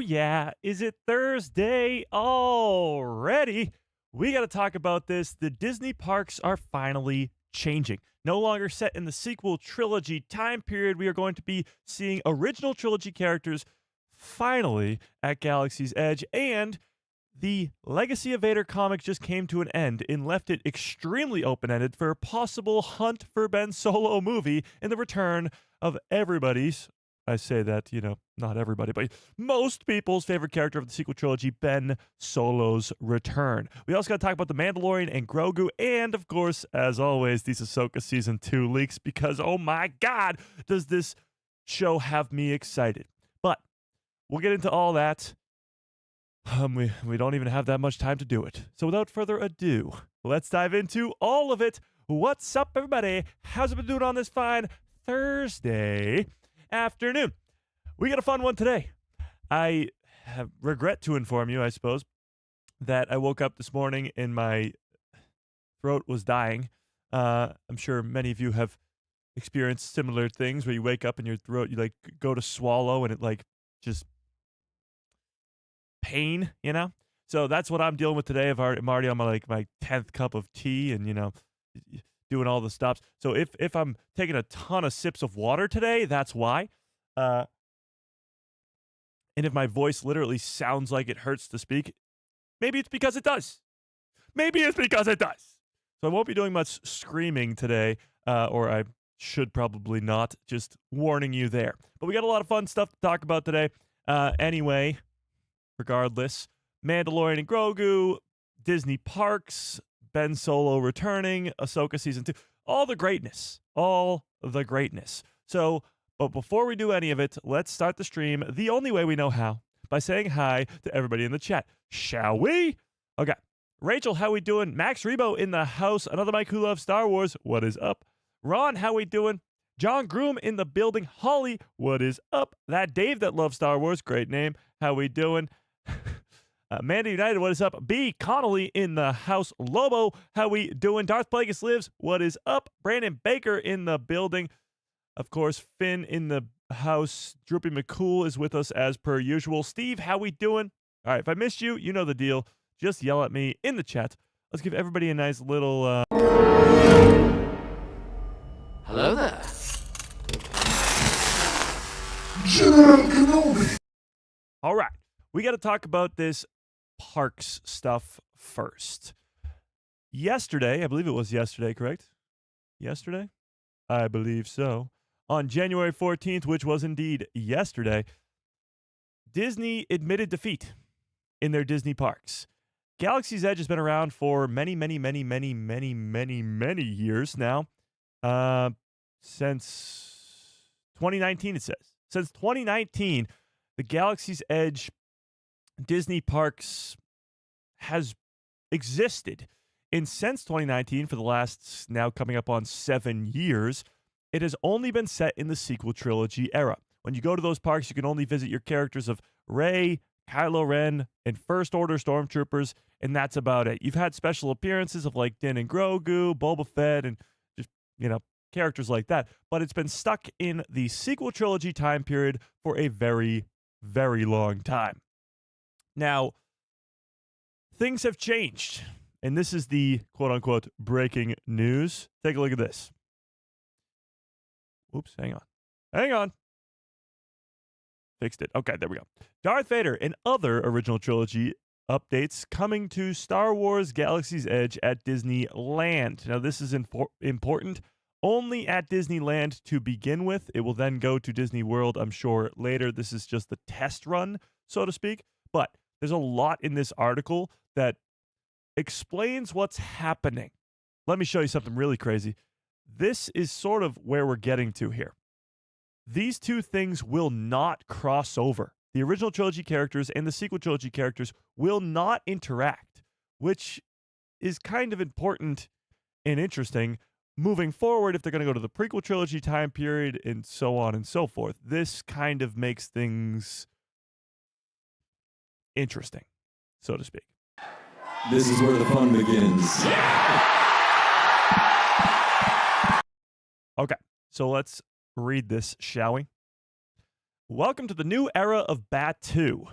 yeah. Is it Thursday already? We got to talk about this. The Disney parks are finally changing. No longer set in the sequel trilogy time period, we are going to be seeing original trilogy characters finally at Galaxy's Edge, and the Legacy of Vader comic just came to an end and left it extremely open-ended for a possible Hunt for Ben Solo movie in the return of everybody's, I say that, not everybody, but most people's favorite character of the sequel trilogy, Ben Solo's return. We also got to talk about The Mandalorian and Grogu, and of course, as always, these Ahsoka Season 2 leaks, because oh my god, does this show have me excited. But we'll get into all that. We don't even have that much time to do it. So without further ado, let's dive into all of it. What's up, everybody? How's it been doing on this fine Thursday afternoon? We got a fun one today. I regret to inform you, I suppose, that I woke up this morning and my throat was dying. I'm sure many of you have experienced similar things where you wake up and your throat, you go to swallow and it just pain, So that's what I'm dealing with today. I'm already on my 10th cup of tea and, doing all the stops. So if I'm taking a ton of sips of water today, that's why. And if my voice literally sounds like it hurts to speak, maybe it's because it does. So I won't be doing much screaming today, or I should probably not. Just warning you there. But we got a lot of fun stuff to talk about today. Anyway, regardless, Mandalorian and Grogu, Disney parks, Ben Solo returning, Ahsoka Season 2, all the greatness. So, but before we do any of it, let's start the stream the only way we know how, by saying hi to everybody in the chat. Shall we? Okay. Rachel, how we doing? Max Rebo in the house. Another Mike who loves Star Wars. What is up? Ron, how we doing? John Groom in the building. Holly, what is up? That Dave that loves Star Wars. Great name. How we doing? Mandy United, what is up? B. Connolly in the house. Lobo, how we doing? Darth Plagueis lives. What is up? Brandon Baker in the building. Of course, Finn in the house. Droopy McCool is with us as per usual. Steve, how we doing? All right, if I missed you, you know the deal. Just yell at me in the chat. Let's give everybody a nice little... Hello there. General Kenobi. All right, we got to talk about this parks stuff first. Yesterday, I believe it was yesterday, correct? Yesterday? I believe so. On January 14th, which was indeed yesterday, Disney admitted defeat in their Disney parks. Galaxy's Edge has been around for many years now. Since 2019, it says. Since 2019, the Galaxy's Edge Disney parks has existed. And since 2019, for the last now coming up on 7 years, it has only been set in the sequel trilogy era. When you go to those parks, you can only visit your characters of Rey, Kylo Ren, and First Order Stormtroopers, and that's about it. You've had special appearances of Din and Grogu, Boba Fett, and just, characters like that. But it's been stuck in the sequel trilogy time period for a very, very long time. Now, things have changed. And this is the quote-unquote breaking news. Take a look at this. Oops, hang on. Fixed it. Okay, there we go. Darth Vader and other original trilogy updates coming to Star Wars Galaxy's Edge at Disneyland. Now, this is important only at Disneyland to begin with. It will then go to Disney World, I'm sure, later. This is just the test run, so to speak. But there's a lot in this article that explains what's happening. Let me show you something really crazy. This is sort of where we're getting to here. These two things will not cross over. The original trilogy characters and the sequel trilogy characters will not interact, which is kind of important and interesting moving forward if they're going to go to the prequel trilogy time period and so on and so forth. This kind of makes things interesting, so to speak. This is where the fun begins. Okay, so let's read this, shall we? Welcome to the new era of Batuu.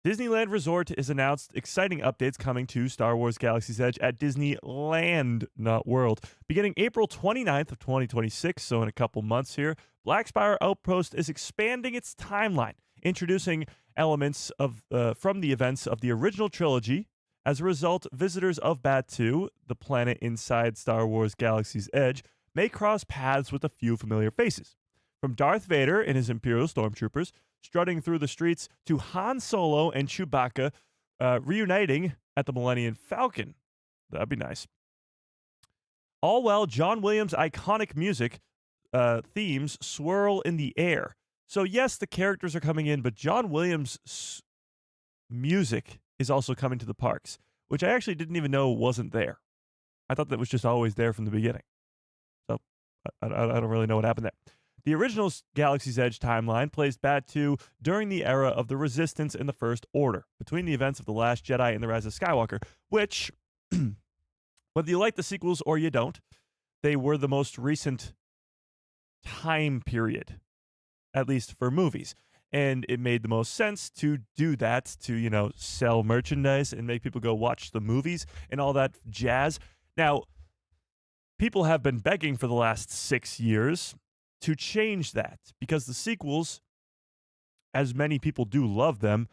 Disneyland Resort is announced exciting updates coming to Star Wars Galaxy's Edge at Disneyland, not World. Beginning April 29th of 2026, so in a couple months here, Black Spire Outpost is expanding its timeline, introducing elements of from the events of the original trilogy. As a result, visitors of Batuu, the planet inside Star Wars Galaxy's Edge, may cross paths with a few familiar faces. From Darth Vader and his Imperial Stormtroopers strutting through the streets to Han Solo and Chewbacca reuniting at the Millennium Falcon. That'd be nice. All while John Williams' iconic music themes swirl in the air. So yes, the characters are coming in, but John Williams' music is also coming to the parks, which I actually didn't even know wasn't there. I thought that was just always there from the beginning. So I don't really know what happened there. The original Galaxy's Edge timeline placed Batuu during the era of the Resistance and the First Order, between the events of The Last Jedi and The Rise of Skywalker, which, whether you like the sequels or you don't, they were the most recent time period, at least for movies. And it made the most sense to do that, to, sell merchandise and make people go watch the movies and all that jazz. Now, people have been begging for the last 6 years to change that, because the sequels, as many people do love them,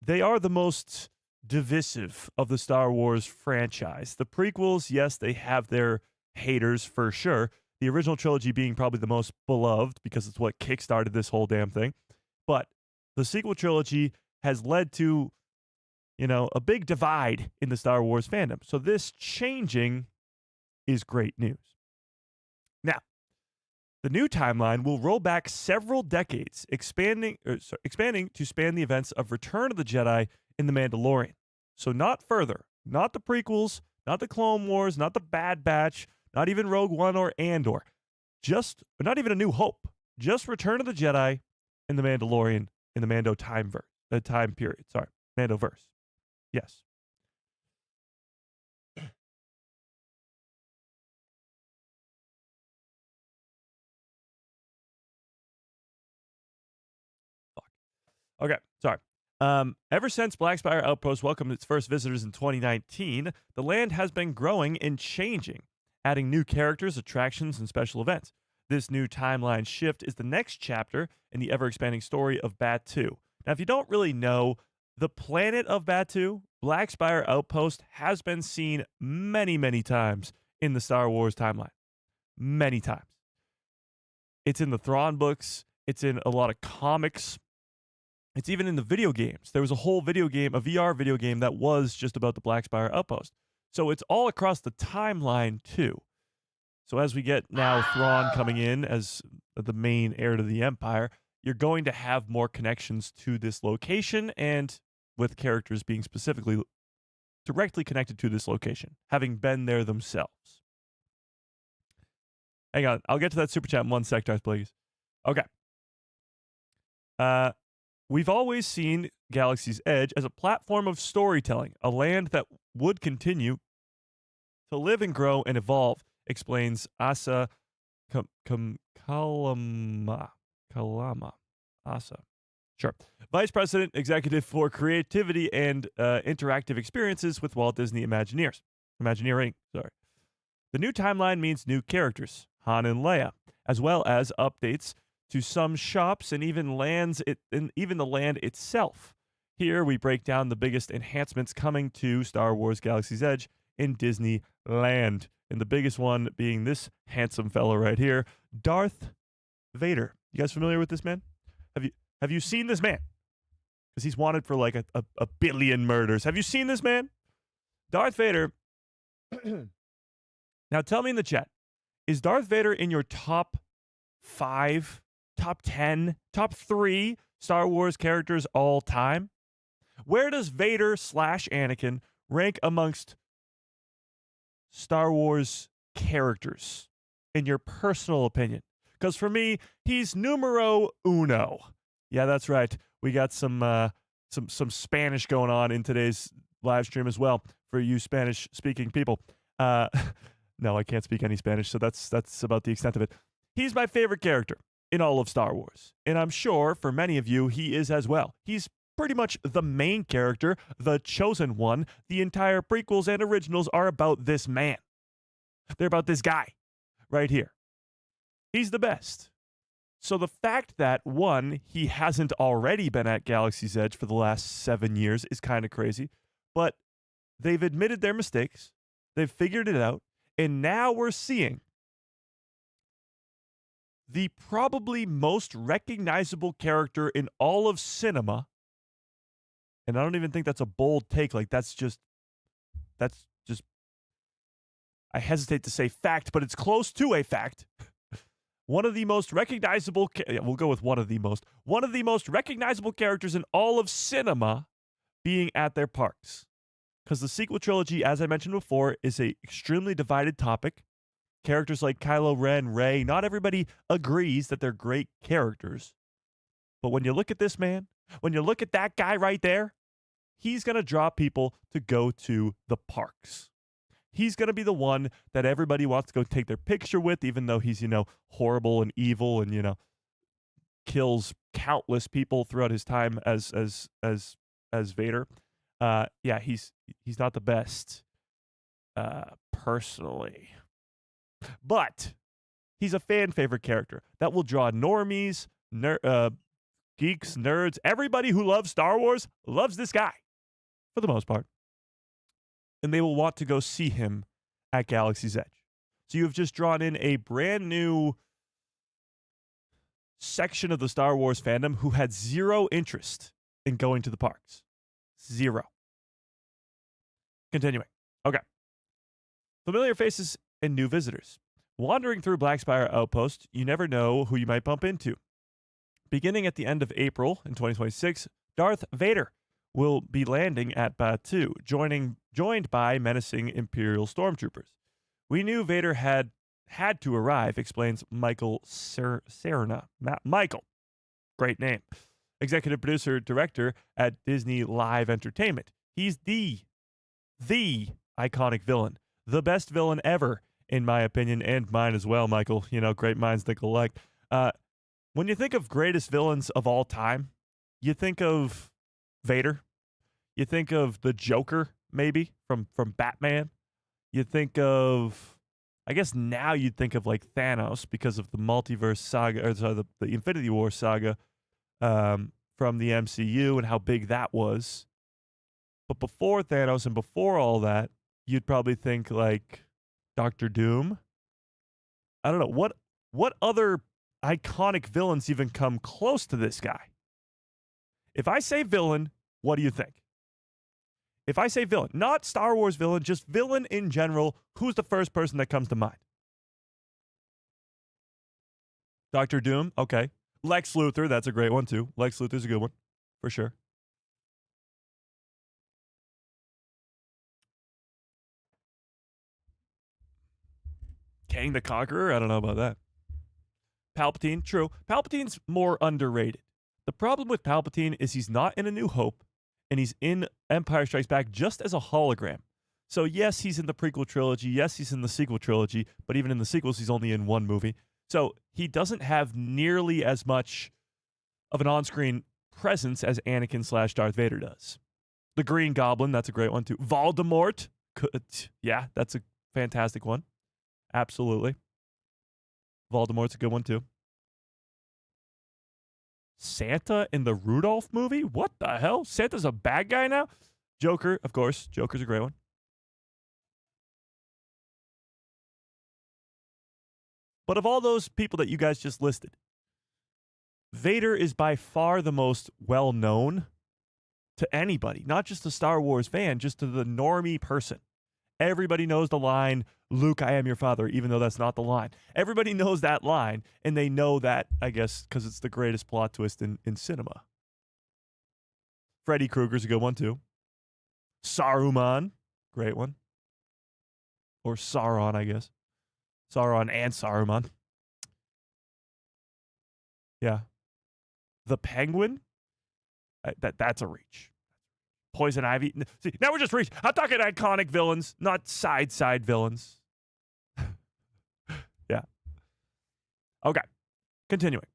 they are the most divisive of the Star Wars franchise. The prequels, yes, they have their haters for sure. The original trilogy being probably the most beloved because it's what kickstarted this whole damn thing. But the sequel trilogy has led to, a big divide in the Star Wars fandom. So this changing is great news. Now, the new timeline will roll back several decades, expanding to span the events of Return of the Jedi in The Mandalorian. So not further, not the prequels, not the Clone Wars, not the Bad Batch, not even Rogue One or Andor, not even A New Hope, just Return of the Jedi in The Mandalorian in the Mando time period. Sorry, Mandoverse. Yes. Okay, sorry. Ever since Black Spire Outpost welcomed its first visitors in 2019, the land has been growing and changing, adding new characters, attractions, and special events. This new timeline shift is the next chapter in the ever-expanding story of Batuu. Now, if you don't really know, the planet of Batuu, Black Spire Outpost, has been seen many, many times in the Star Wars timeline. Many times. It's in the Thrawn books. It's in a lot of comics. It's even in the video games. There was a whole video game, a VR video game that was just about the Black Spire Outpost. So it's all across the timeline too. So as we get now Thrawn coming in as the main heir to the Empire, you're going to have more connections to this location, and with characters being specifically directly connected to this location, having been there themselves. Hang on, I'll get to that super chat in 1 sec, Darth Plagueis. Okay. We've always seen Galaxy's Edge as a platform of storytelling, a land that would continue to live and grow and evolve, explains Asa Kalama. Asa. Sure. Vice President Executive for Creativity and Interactive Experiences with Walt Disney Imagineering. Sorry. The new timeline means new characters, Han and Leia, as well as updates to some shops and even the land itself. Here we break down the biggest enhancements coming to Star Wars Galaxy's Edge in Disneyland. And the biggest one being this handsome fellow right here, Darth Vader. You guys familiar with this man? Have you seen this man? Because he's wanted for like a billion murders. Have you seen this man? Darth Vader. Now tell me in the chat, is Darth Vader in your top 5, top 10, top 3 Star Wars characters all time? Where does Vader / Anakin rank amongst Star Wars characters in your personal opinion? Because for me, he's numero uno. Yeah, that's right. We got some Spanish going on in today's live stream as well for you Spanish-speaking people. No, I can't speak any Spanish, so that's about the extent of it. He's my favorite character in all of Star Wars, and I'm sure for many of you he is as well. He's pretty much the main character, the chosen one. The entire prequels and originals are about this man. They're about this guy right here. He's the best. So the fact that, one, he hasn't already been at Galaxy's Edge for the last 7 years is kind of crazy. But they've admitted their mistakes. They've figured it out. And now we're seeing the probably most recognizable character in all of cinema. And I don't even think that's a bold take. Like, that's just, I hesitate to say fact, but it's close to a fact. One of the most recognizable, we'll go with one of the most recognizable characters in all of cinema being at their parks. Because the sequel trilogy, as I mentioned before, is an extremely divided topic. Characters like Kylo Ren, Rey, not everybody agrees that they're great characters. But when you look at this man, when you look at that guy right there, he's going to draw people to go to the parks. He's going to be the one that everybody wants to go take their picture with, even though he's, horrible and evil and, kills countless people throughout his time as Vader. He's not the best personally. But he's a fan favorite character that will draw normies, geeks, nerds, everybody who loves Star Wars loves this guy for the most part. And they will want to go see him at Galaxy's Edge. So you have just drawn in a brand new section of the Star Wars fandom who had zero interest in going to the parks. Zero. Continuing. Okay. Familiar faces and new visitors. Wandering through Black Spire Outpost, you never know who you might bump into. Beginning at the end of April in 2026, Darth Vader will be landing at Batuu, joined by menacing Imperial stormtroopers. We knew Vader had to arrive, explains Michael Serna. Michael, great name. Executive producer, director at Disney Live Entertainment. He's the iconic villain, the best villain ever, in my opinion, and mine as well, Michael. Great minds think alike. When you think of greatest villains of all time, you think of Vader. You think of the Joker, maybe, from Batman. You think of, I guess now you'd think of like Thanos because of the multiverse saga, or sorry, the Infinity War saga from the MCU and how big that was. But before Thanos and before all that, you'd probably think like Doctor Doom. I don't know. What other iconic villains even come close to this guy? If I say villain, what do you think? If I say villain, not Star Wars villain, just villain in general, who's the first person that comes to mind? Doctor Doom? Okay. Lex Luthor, that's a great one too. Lex Luthor's a good one, for sure. Kang the Conqueror? I don't know about that. Palpatine? True. Palpatine's more underrated. The problem with Palpatine is he's not in A New Hope, and he's in Empire Strikes Back just as a hologram. So yes, he's in the prequel trilogy. Yes, he's in the sequel trilogy. But even in the sequels, he's only in one movie. So he doesn't have nearly as much of an on-screen presence as Anakin / Darth Vader does. The Green Goblin, that's a great one too. Voldemort, yeah, that's a fantastic one. Absolutely. Voldemort's a good one too. Santa in the Rudolph movie? What the hell? Santa's a bad guy now? Joker, of course. Joker's a great one. But of all those people that you guys just listed, Vader is by far the most well-known to anybody, not just a Star Wars fan, just to the normie person. Everybody knows the line, Luke, I am your father, even though that's not the line. Everybody knows that line, and they know that, I guess, because it's the greatest plot twist in cinema. Freddy Krueger's a good one, too. Saruman, great one. Or Sauron, I guess. Sauron and Saruman. Yeah. The Penguin? That's a reach. Poison Ivy. See, now we're just reaching. I'm talking iconic villains, not side villains. Yeah. Okay. Continuing.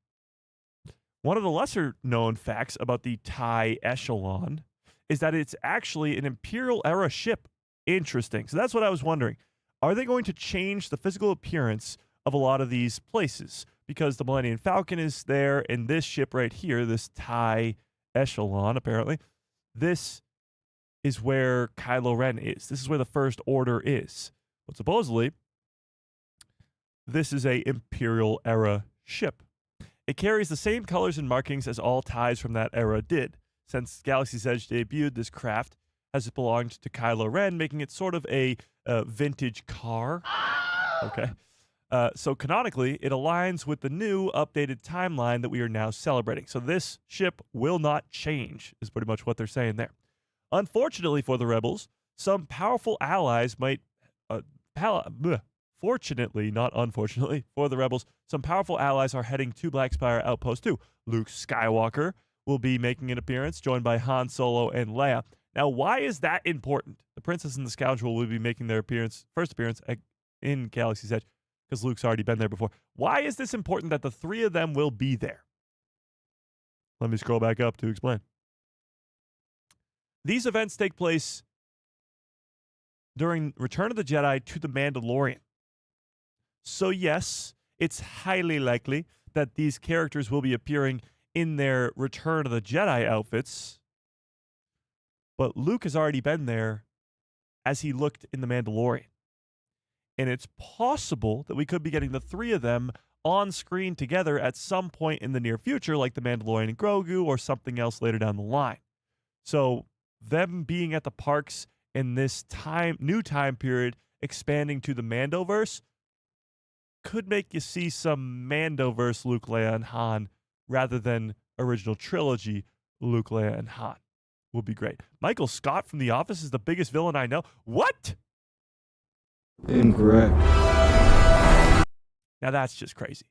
One of the lesser known facts about the TIE Echelon is that it's actually an Imperial era ship. Interesting. So that's what I was wondering. Are they going to change the physical appearance of a lot of these places? Because the Millennium Falcon is there, and this ship right here, this TIE Echelon, apparently, this is where Kylo Ren is. This is where the First Order is. But supposedly, this is a Imperial era ship. It carries the same colors and markings as all TIEs from that era did. Since Galaxy's Edge debuted, this craft has belonged to Kylo Ren, making it sort of a vintage car. Okay. So canonically, it aligns with the new updated timeline that we are now celebrating. So this ship will not change, is pretty much what they're saying there. Unfortunately for the rebels, some powerful allies might... Fortunately, not unfortunately, for the rebels, some powerful allies are heading to Black Spire Outpost 2. Luke Skywalker will be making an appearance, joined by Han Solo and Leia. Now, why is that important? The Princess and the Scoundrel will be making their first appearance in Galaxy's Edge, because Luke's already been there before. Why is this important that the three of them will be there? Let me scroll back up to explain. These events take place during Return of the Jedi to the Mandalorian. So yes, it's highly likely that these characters will be appearing in their Return of the Jedi outfits, but Luke has already been there as he looked in The Mandalorian. And it's possible that we could be getting the three of them on screen together at some point in the near future, like The Mandalorian and Grogu or something else later down the line. So them being at the parks in this new time period, expanding to the Mandoverse, could make you see some Mandoverse Luke, Leia, and Han rather than original trilogy Luke, Leia, and Han. Would be great. Michael Scott from The Office is the biggest villain I know. What? Incorrect. Now that's just crazy.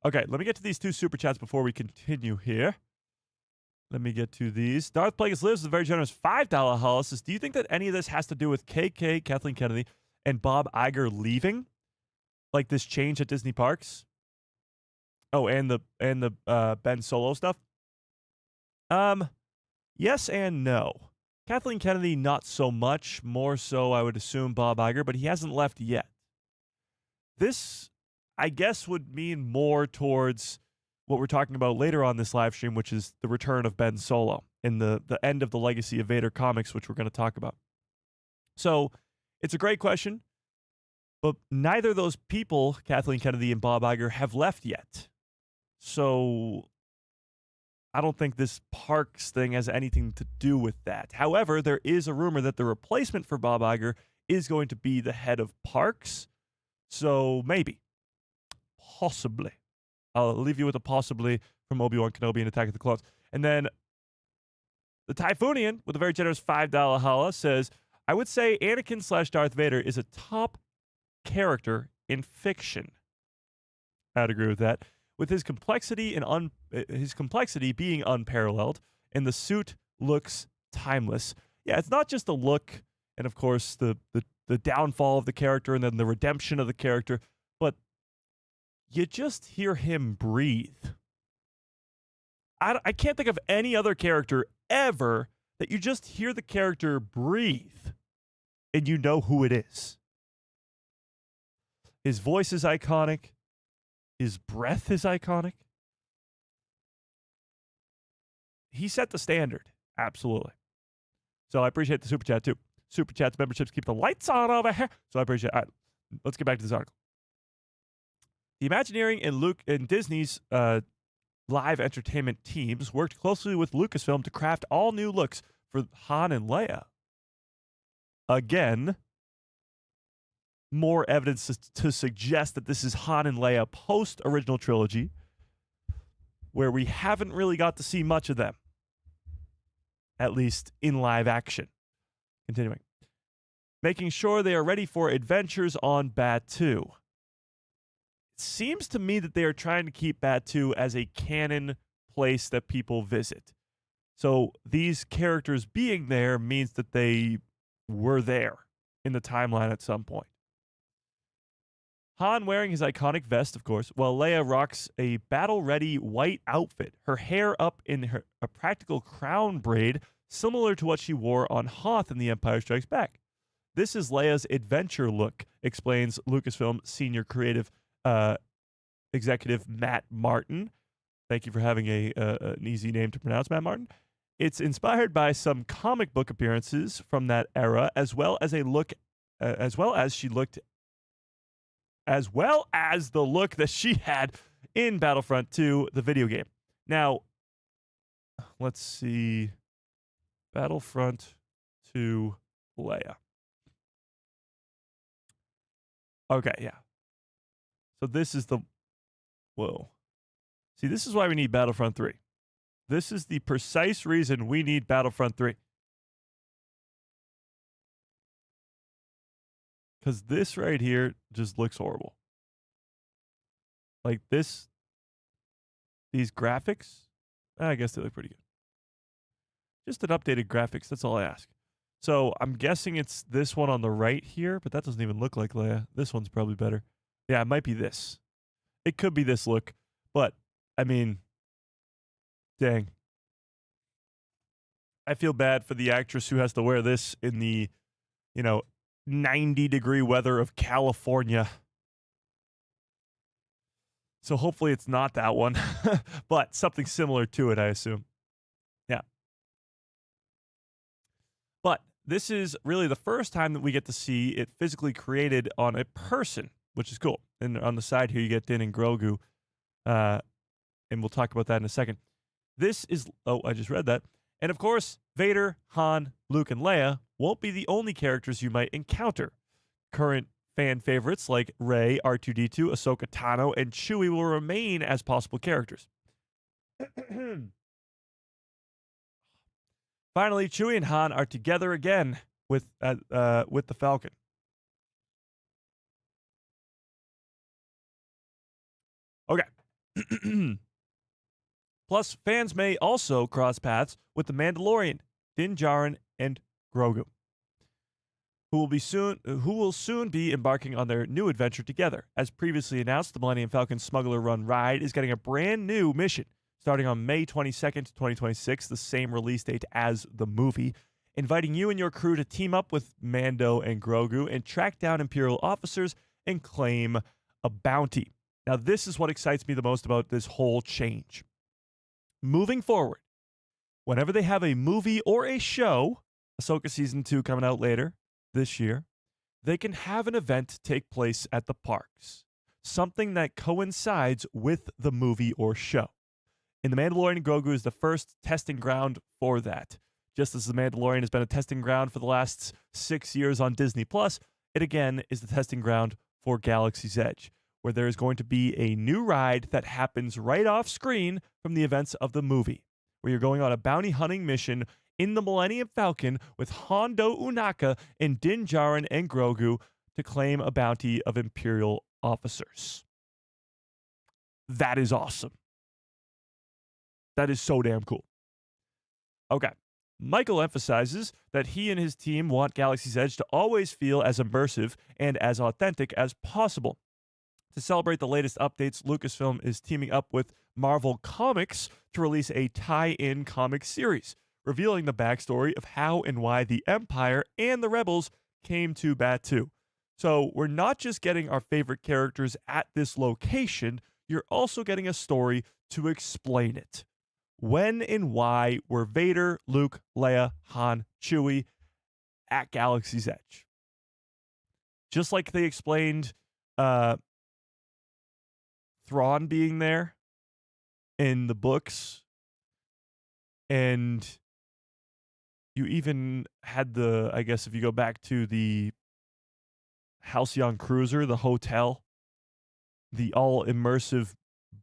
Okay, let me get to these two super chats before we continue here. Let me get to these. Darth Plagueis Lives is a very generous $5 haul. Says, do you think that any of this has to do with KK, Kathleen Kennedy, and Bob Iger leaving? Like this change at Disney parks? Oh, and the Ben Solo stuff? Yes and no. Kathleen Kennedy, not so much. More so, I would assume, Bob Iger, but he hasn't left yet. This, I guess, would mean more towards what we're talking about later on this live stream, which is the return of Ben Solo in the end of the Legacy of Vader comics, which we're going to talk about. So, it's a great question. But neither of those people, Kathleen Kennedy and Bob Iger, have left yet. So I don't think this parks thing has anything to do with that. However, there is a rumor that the replacement for Bob Iger is going to be the head of parks. So maybe. Possibly. I'll leave you with a possibly from Obi-Wan Kenobi and Attack of the Clones. And then the Typhoonian, with a very generous $5 holla, says, I would say Anakin/Darth Vader is a top character in fiction. I'd agree with that. With his complexity and his complexity being unparalleled, and the suit looks timeless. Yeah, it's not just the look, and of course the downfall of the character, and then the redemption of the character, but you just hear him breathe. I can't think of any other character ever that you just hear the character breathe, and you know who it is. His voice is iconic. His breath is iconic. He set the standard. Absolutely. So I appreciate the Super Chat, too. Super Chats, memberships keep the lights on over here. So I appreciate it. All right, let's get back to this article. The Imagineering and Disney's live entertainment teams worked closely with Lucasfilm to craft all new looks for Han and Leia. Again, more evidence to suggest that this is Han and Leia post-original trilogy, where we haven't really got to see much of them, at least in live action. Continuing. Making sure they are ready for adventures on Batuu. It seems to me that they are trying to keep Batuu as a canon place that people visit. So these characters being there means that they were there in the timeline at some point. Han wearing his iconic vest, of course, while Leia rocks a battle-ready white outfit, her hair up in a practical crown braid similar to what she wore on Hoth in The Empire Strikes Back. This is Leia's adventure look, explains Lucasfilm senior creative executive Matt Martin. Thank you for having an easy name to pronounce, Matt Martin. It's inspired by some comic book appearances from that era, as well as the look that she had in Battlefront 2, the video game. Now, let's see. Battlefront 2 Leia. Okay, yeah. So this is the... Whoa. See, this is why we need Battlefront 3. This is the precise reason we need Battlefront 3. Because this right here just looks horrible. Like these graphics, I guess they look pretty good. Just an updated graphics, that's all I ask. So I'm guessing it's this one on the right here, but that doesn't even look like Leia. This one's probably better. Yeah, it might be this. It could be this look, but I mean, dang. I feel bad for the actress who has to wear this in the, 90-degree weather of California. So hopefully it's not that one, but something similar to it, I assume. Yeah. But this is really the first time that we get to see it physically created on a person, which is cool. And on the side here, you get Din and Grogu, and we'll talk about that in a second. This is... Oh, I just read that. And of course, Vader, Han, Luke, and Leia won't be the only characters you might encounter. Current fan favorites like Rey, R2-D2, Ahsoka Tano, and Chewie will remain as possible characters. Finally, Chewie and Han are together again with the Falcon. Okay. Plus, fans may also cross paths with the Mandalorian, Din Djarin, and Grogu, who will soon be embarking on their new adventure together. As previously announced, the Millennium Falcon Smuggler Run ride is getting a brand new mission starting on May 22nd, 2026, the same release date as the movie, inviting you and your crew to team up with Mando and Grogu and track down Imperial officers and claim a bounty. Now, this is what excites me the most about this whole change. Moving forward, whenever they have a movie or a show, Ahsoka Season 2 coming out later this year, they can have an event take place at the parks. Something that coincides with the movie or show. And The Mandalorian, Grogu is the first testing ground for that. Just as The Mandalorian has been a testing ground for the last 6 years on Disney+, it again is the testing ground for Galaxy's Edge, where there is going to be a new ride that happens right off screen from the events of the movie, where you're going on a bounty hunting mission in the Millennium Falcon with Hondo Ohnaka and Din Djarin and Grogu to claim a bounty of Imperial officers. That is awesome. That is so damn cool. Okay. Michael emphasizes that he and his team want Galaxy's Edge to always feel as immersive and as authentic as possible. To celebrate the latest updates, Lucasfilm is teaming up with Marvel Comics to release a tie-in comic series, revealing the backstory of how and why the Empire and the Rebels came to Batuu. So we're not just getting our favorite characters at this location, you're also getting a story to explain it. When and why were Vader, Luke, Leia, Han, Chewie at Galaxy's Edge? Just like they explained Thrawn being there in the books, and you even had I guess if you go back to the Halcyon Cruiser, the hotel, the all-immersive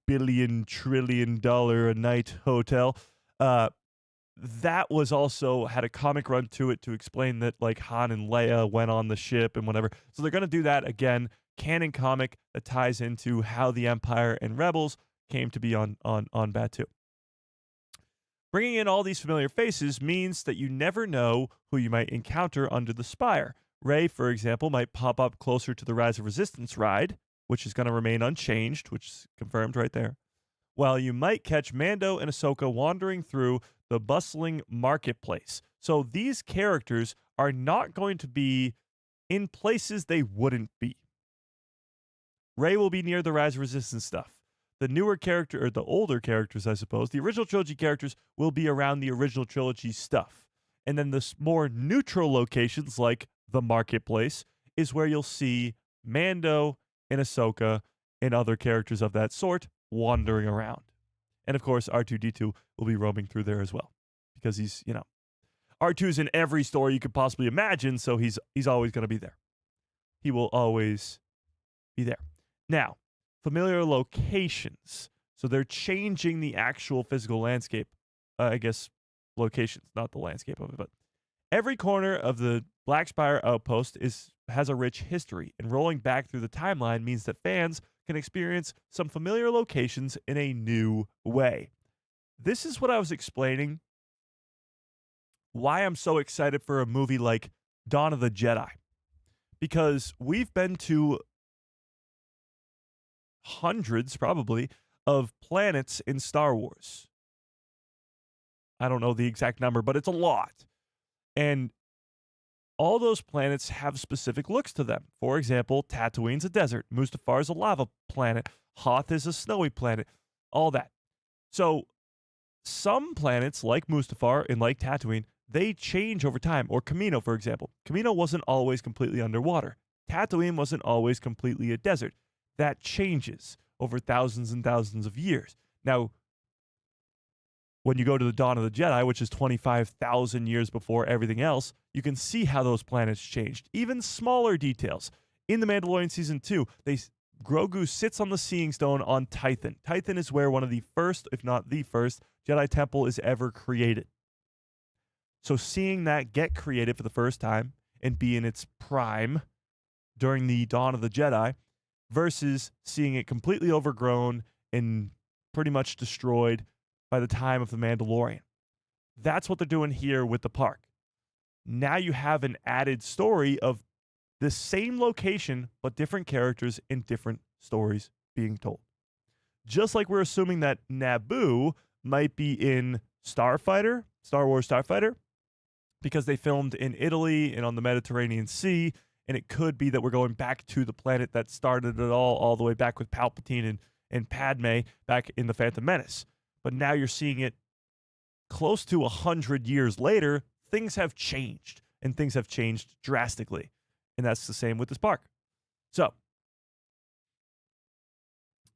billion-trillion-dollar a night hotel, that was also had a comic run to it to explain that like Han and Leia went on the ship and whatever. So they're going to do that again, canon comic that ties into how the Empire and Rebels came to be on Batuu. Bringing in all these familiar faces means that you never know who you might encounter under the spire. Rey, for example, might pop up closer to the Rise of Resistance ride, which is going to remain unchanged, which is confirmed right there. While you might catch Mando and Ahsoka wandering through the bustling marketplace. So these characters are not going to be in places they wouldn't be. Rey will be near the Rise of Resistance stuff. The newer character, or the older characters, I suppose, the original trilogy characters will be around the original trilogy stuff. And then the more neutral locations, like the marketplace, is where you'll see Mando and Ahsoka and other characters of that sort wandering around. And of course, R2-D2 will be roaming through there as well. Because he's, R2's in every story you could possibly imagine, so he's always going to be there. He will always be there. Now, familiar locations. So they're changing the actual physical landscape. I guess locations, not the landscape of it, but every corner of the Black Spire outpost has a rich history, and rolling back through the timeline means that fans can experience some familiar locations in a new way. This is what I was explaining why I'm so excited for a movie like Dawn of the Jedi. Because we've been to hundreds, probably, of planets in Star Wars. I don't know the exact number, but it's a lot. And all those planets have specific looks to them. For example, Tatooine's a desert. Mustafar is a lava planet. Hoth is a snowy planet. All that. So some planets, like Mustafar and like Tatooine, they change over time. Or Kamino, for example. Kamino wasn't always completely underwater. Tatooine wasn't always completely a desert. That changes over thousands and thousands of years. Now, when you go to the Dawn of the Jedi, which is 25,000 years before everything else, you can see how those planets changed. Even smaller details. In The Mandalorian Season 2, Grogu sits on the Seeing Stone on Tython. Tython is where one of the first, if not the first, Jedi Temple is ever created. So seeing that get created for the first time and be in its prime during the Dawn of the Jedi versus seeing it completely overgrown and pretty much destroyed by the time of The Mandalorian. That's what they're doing here with the park. Now you have an added story of the same location, but different characters and different stories being told. Just like we're assuming that Naboo might be in Star Wars Starfighter, because they filmed in Italy and on the Mediterranean Sea, and it could be that we're going back to the planet that started it all the way back with Palpatine and Padme back in The Phantom Menace. But now you're seeing it close to 100 years later. Things have changed, and things have changed drastically. And that's the same with this park. So,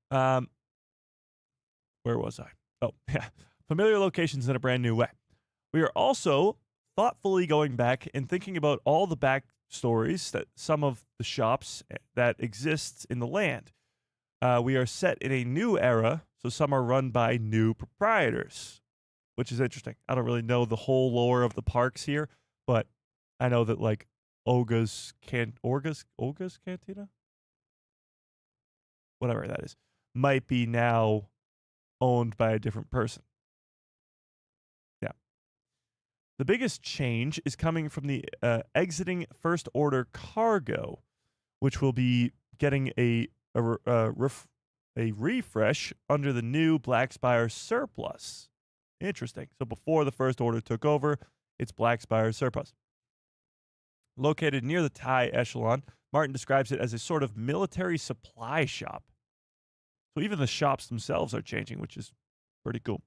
where was I? Oh, yeah. Familiar locations in a brand new way. We are also thoughtfully going back and thinking about all the backstories that some of the shops that exist in the land. We are set in a new era, so some are run by new proprietors, which is interesting. I don't really know the whole lore of the parks here, but I know that like Olga's Cantina, whatever that is, might be now owned by a different person. Yeah. The biggest change is coming from the exiting First Order cargo, which will be getting a refresh under the new Black Spire surplus. Interesting. So before the First Order took over, it's Black Spire surplus. Located near the TIE echelon, Martin describes it as a sort of military supply shop. So even the shops themselves are changing, which is pretty cool.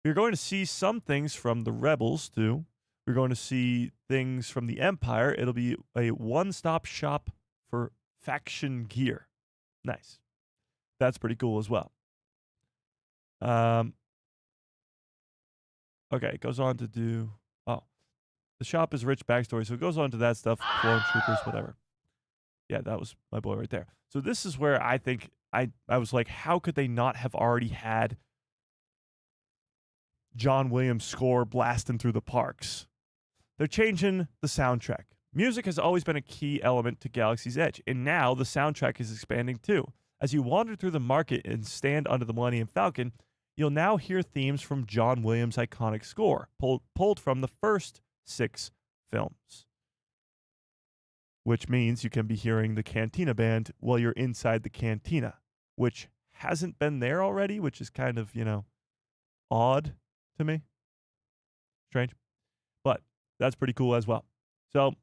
We're going to see some things from the Rebels, too. We're going to see things from the Empire. It'll be a one-stop shop for faction gear. Nice. That's pretty cool as well. Okay, it goes on to do... Oh. The shop is rich backstory, so it goes on to that stuff. Clone troopers, whatever. Yeah, that was my boy right there. So this is where I think I was like, how could they not have already had John Williams' score blasting through the parks? They're changing the soundtrack. Music has always been a key element to Galaxy's Edge, and now the soundtrack is expanding too. As you wander through the market and stand under the Millennium Falcon, you'll now hear themes from John Williams' iconic score, pulled from the first 6 films. which means you can be hearing the Cantina band while you're inside the Cantina, which hasn't been there already, which is kind of, odd to me. Strange. But that's pretty cool as well. So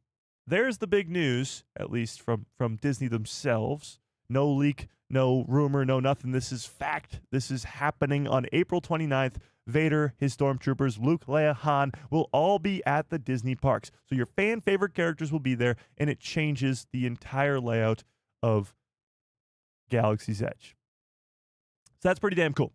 there's the big news, at least from Disney themselves. No leak, no rumor, no nothing. This is fact. This is happening on April 29th. Vader, his stormtroopers, Luke, Leia, Han will all be at the Disney parks. So your fan favorite characters will be there, and it changes the entire layout of Galaxy's Edge. So that's pretty damn cool,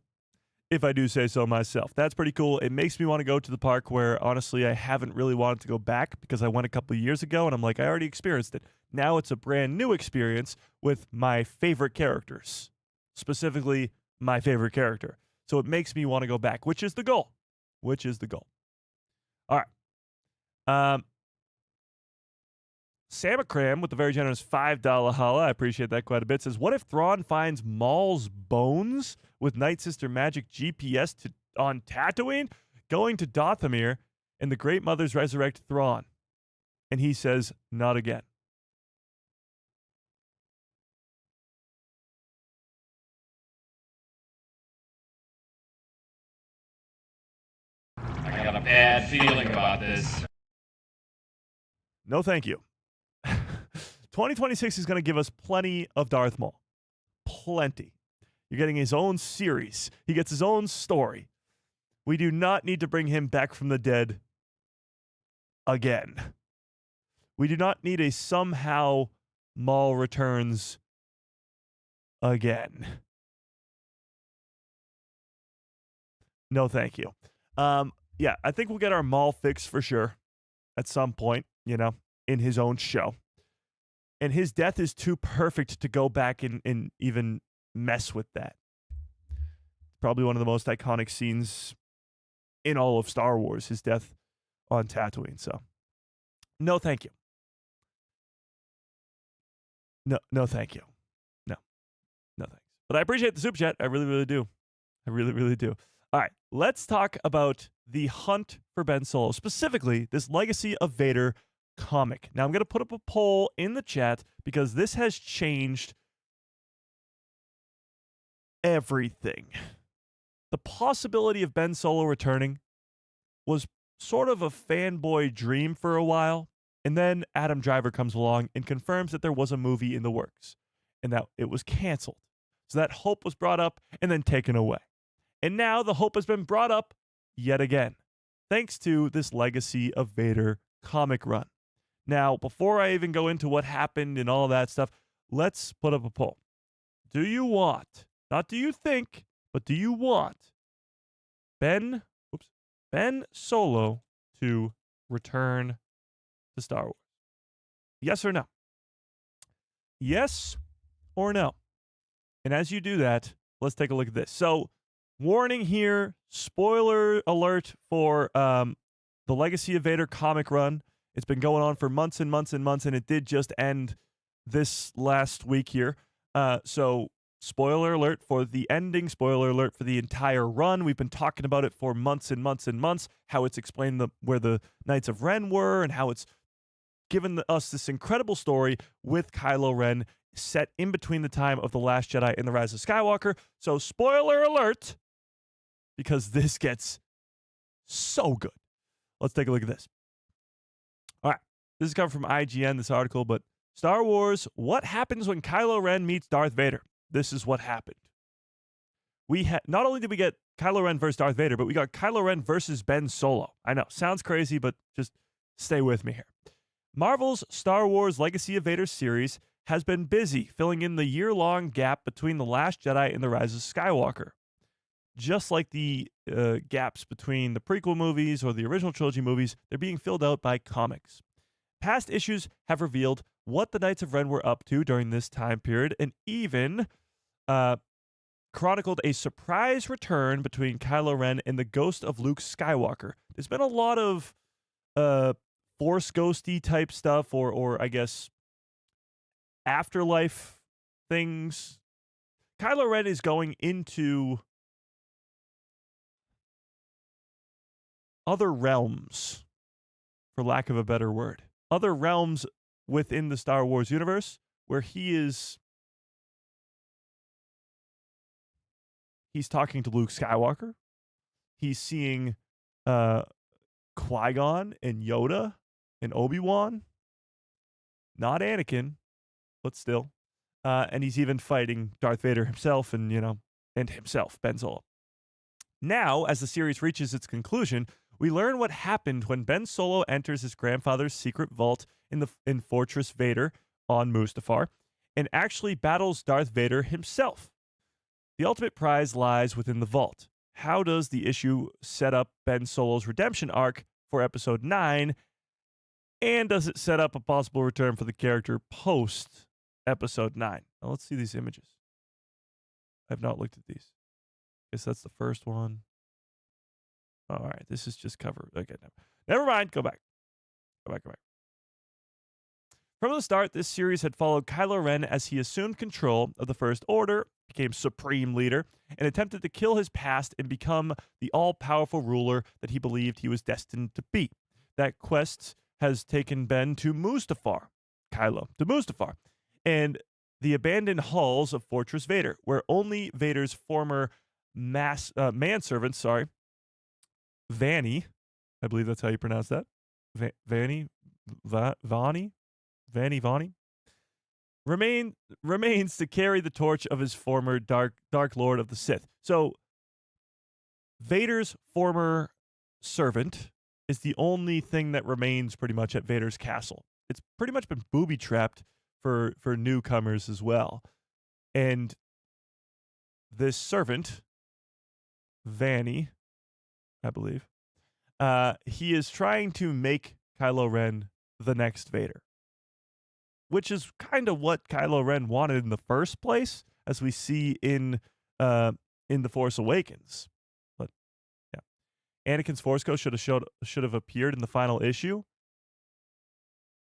if I do say so myself. That's pretty cool. It makes me want to go to the park where, honestly, I haven't really wanted to go back because I went a couple of years ago, and I'm like, I already experienced it. Now it's a brand new experience with my favorite characters, specifically my favorite character. So it makes me want to go back, which is the goal. All right. Samacram with the very generous $5 holla, I appreciate that quite a bit, says, what if Thrawn finds Maul's bones with Night Sister Magic GPS on Tatooine, going to Dothamir, and the Great Mothers resurrect Thrawn? And he says, not again. I got a bad feeling about this. No, thank you. 2026 is going to give us plenty of Darth Maul. Plenty. You're getting his own series. He gets his own story. We do not need to bring him back from the dead again. We do not need a somehow Maul returns again. No, thank you. Yeah, I think we'll get our Maul fix for sure at some point, in his own show. And his death is too perfect to go back and even mess with that. Probably one of the most iconic scenes in all of Star Wars, his death on Tatooine. So, no, thank you. No, thank you. No thanks. But I appreciate the super chat. I really, really do. I really, really do. All right, let's talk about the hunt for Ben Solo, specifically this Legacy of Vader comic. Now, I'm going to put up a poll in the chat because this has changed everything. The possibility of Ben Solo returning was sort of a fanboy dream for a while, and then Adam Driver comes along and confirms that there was a movie in the works and that it was canceled. So that hope was brought up and then taken away. And now the hope has been brought up yet again, thanks to this Legacy of Vader comic run. Now, before I even go into what happened and all that stuff, let's put up a poll. Do you want, not do you think, but do you want Ben Solo to return to Star Wars? Yes or no? Yes or no? And as you do that, let's take a look at this. So, warning here, spoiler alert for the Legacy of Vader comic run. It's been going on for months and months and months, and it did just end this last week here. So, spoiler alert for the ending, spoiler alert for the entire run. We've been talking about it for months and months and months, how it's explained where the Knights of Ren were, and how it's given us this incredible story with Kylo Ren set in between the time of The Last Jedi and The Rise of Skywalker. So, spoiler alert, because this gets so good. Let's take a look at this. All right. This is coming from IGN, this article, but Star Wars, what happens when Kylo Ren meets Darth Vader? This is what happened. Not only did we get Kylo Ren versus Darth Vader, but we got Kylo Ren versus Ben Solo. I know, sounds crazy, but just stay with me here. Marvel's Star Wars Legacy of Vader series has been busy filling in the year-long gap between The Last Jedi and The Rise of Skywalker. Just like the gaps between the prequel movies or the original trilogy movies, they're being filled out by comics. Past issues have revealed what the Knights of Ren were up to during this time period, and even chronicled a surprise return between Kylo Ren and the ghost of Luke Skywalker. There's been a lot of Force ghosty type stuff, or I guess afterlife things. Kylo Ren is going into other realms, for lack of a better word. Other realms within the Star Wars universe where he's talking to Luke Skywalker. He's seeing Qui-Gon and Yoda and Obi-Wan. Not Anakin, but still. And he's even fighting Darth Vader himself and himself, Ben Solo. Now, as the series reaches its conclusion, we learn what happened when Ben Solo enters his grandfather's secret vault in Fortress Vader on Mustafar and actually battles Darth Vader himself. The ultimate prize lies within the vault. How does the issue set up Ben Solo's redemption arc for Episode 9? And does it set up a possible return for the character post Episode 9? Now let's see these images. I have not looked at these. Guess that's the first one. All right, this is just cover. Okay, never mind. Go back. From the start, this series had followed Kylo Ren as he assumed control of the First Order, became Supreme Leader, and attempted to kill his past and become the all-powerful ruler that he believed he was destined to be. That quest has taken Ben to Mustafar, Kylo to Mustafar, and the abandoned halls of Fortress Vader, where only Vader's former manservant, Vanny, I believe that's how you pronounce that, Vanny, remains to carry the torch of his former Dark Lord of the Sith. So Vader's former servant is the only thing that remains pretty much at Vader's castle. It's pretty much been booby-trapped for newcomers as well. And this servant, Vanny, I believe, he is trying to make Kylo Ren the next Vader, which is kind of what Kylo Ren wanted in the first place, as we see in The Force Awakens. But yeah, Anakin's Force Ghost should have appeared in the final issue.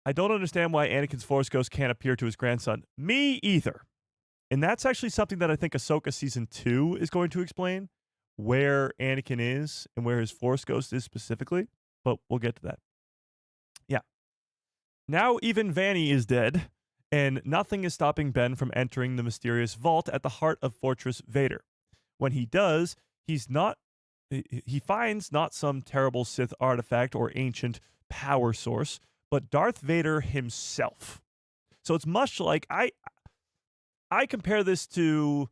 I don't understand why Anakin's Force Ghost can't appear to his grandson. Me either. And that's actually something that I think Ahsoka Season 2 is going to explain, where Anakin is and where his Force Ghost is specifically. But we'll get to that. Yeah. Now even Vanny is dead, and nothing is stopping Ben from entering the mysterious vault at the heart of Fortress Vader. When he does, he finds not some terrible Sith artifact or ancient power source, but Darth Vader himself. So it's much like I compare this to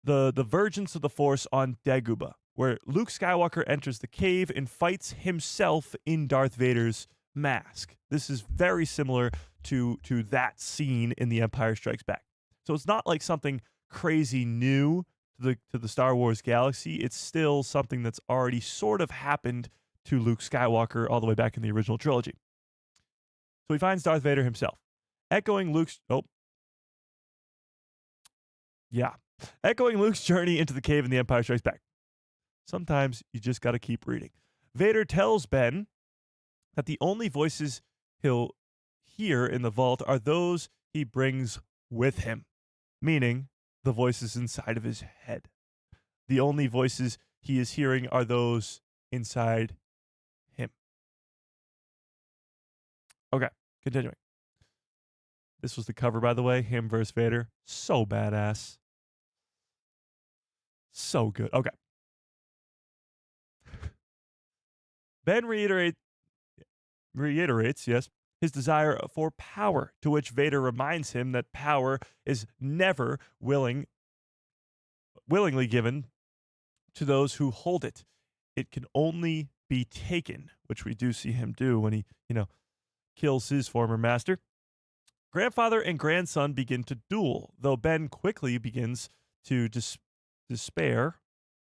the Vergence of the Force on Dagobah, where Luke Skywalker enters the cave and fights himself in Darth Vader's mask. This is very similar to that scene in The Empire Strikes Back. So it's not like something crazy new to the Star Wars galaxy. It's still something that's already sort of happened to Luke Skywalker all the way back in the original trilogy. So he finds Darth Vader himself, echoing Luke's journey into the cave in The Empire Strikes Back. Sometimes you just got to keep reading. Vader tells Ben that the only voices he'll hear in the vault are those he brings with him, meaning the voices inside of his head. The only voices he is hearing are those inside him. Okay, continuing. This was the cover, by the way, him versus Vader. So badass. So good. Okay. Ben reiterates, yes, his desire for power, to which Vader reminds him that power is never willingly given to those who hold it. It can only be taken, which we do see him do when he, kills his former master. Grandfather and grandson begin to duel, though Ben quickly begins to despair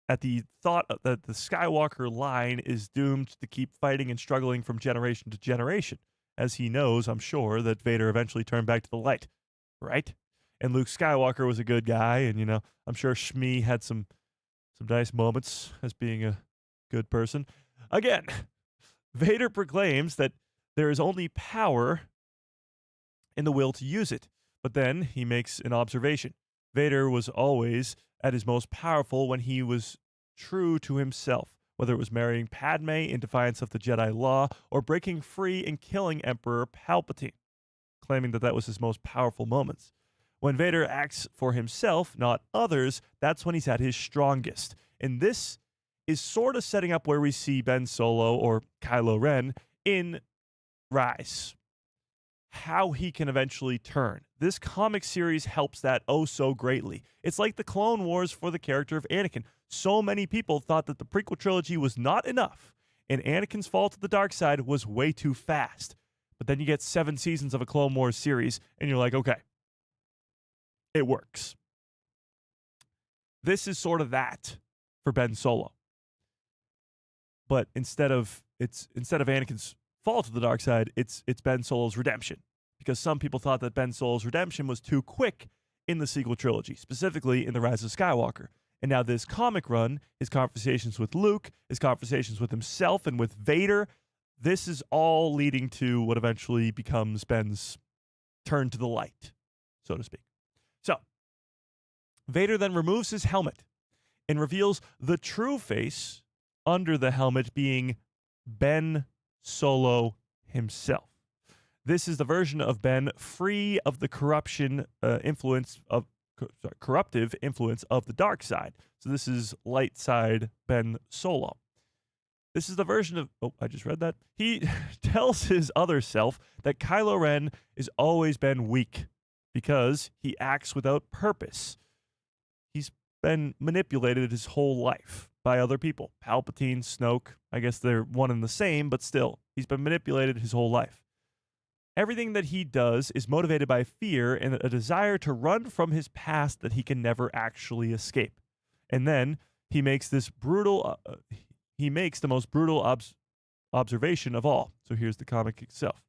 at the thought that the Skywalker line is doomed to keep fighting and struggling from generation to generation, as he knows, I'm sure, that Vader eventually turned back to the light, right? And Luke Skywalker was a good guy, and, I'm sure Shmi had some nice moments as being a good person. Again, Vader proclaims that there is only power in the will to use it, but then he makes an observation. Vader was always at his most powerful when he was true to himself, whether it was marrying Padme in defiance of the Jedi law or breaking free and killing Emperor Palpatine. claiming that that was his most powerful moments. When Vader acts for himself, not others, that's when he's at his strongest. And this is sort of setting up where we see Ben Solo or Kylo Ren in Rise. How he can eventually turn. This comic series helps that oh so greatly. It's like the Clone Wars for the character of Anakin. So many people thought that the prequel trilogy was not enough, and Anakin's fall to the dark side was way too fast. But then you get 7 seasons of a Clone Wars series, and you're like, okay, it works. This is sort of that for Ben Solo. But instead of Anakin's fall to the dark side, it's Ben Solo's redemption. Because some people thought that Ben Solo's redemption was too quick in the sequel trilogy, specifically in The Rise of Skywalker. And now this comic run, his conversations with Luke, his conversations with himself and with Vader, this is all leading to what eventually becomes Ben's turn to the light, so to speak. So, Vader then removes his helmet and reveals the true face under the helmet being Ben Solo himself. This is the version of Ben free of the corruptive influence of the dark side. So this is light side Ben Solo. This is the version of, I just read that. He tells his other self that Kylo Ren has always been weak because he acts without purpose. He's been manipulated his whole life by other people. Palpatine, Snoke, I guess they're one and the same, but still, he's been manipulated his whole life. Everything that he does is motivated by fear and a desire to run from his past that he can never actually escape. And then he makes this brutal, the most brutal observation of all. So here's the comic itself.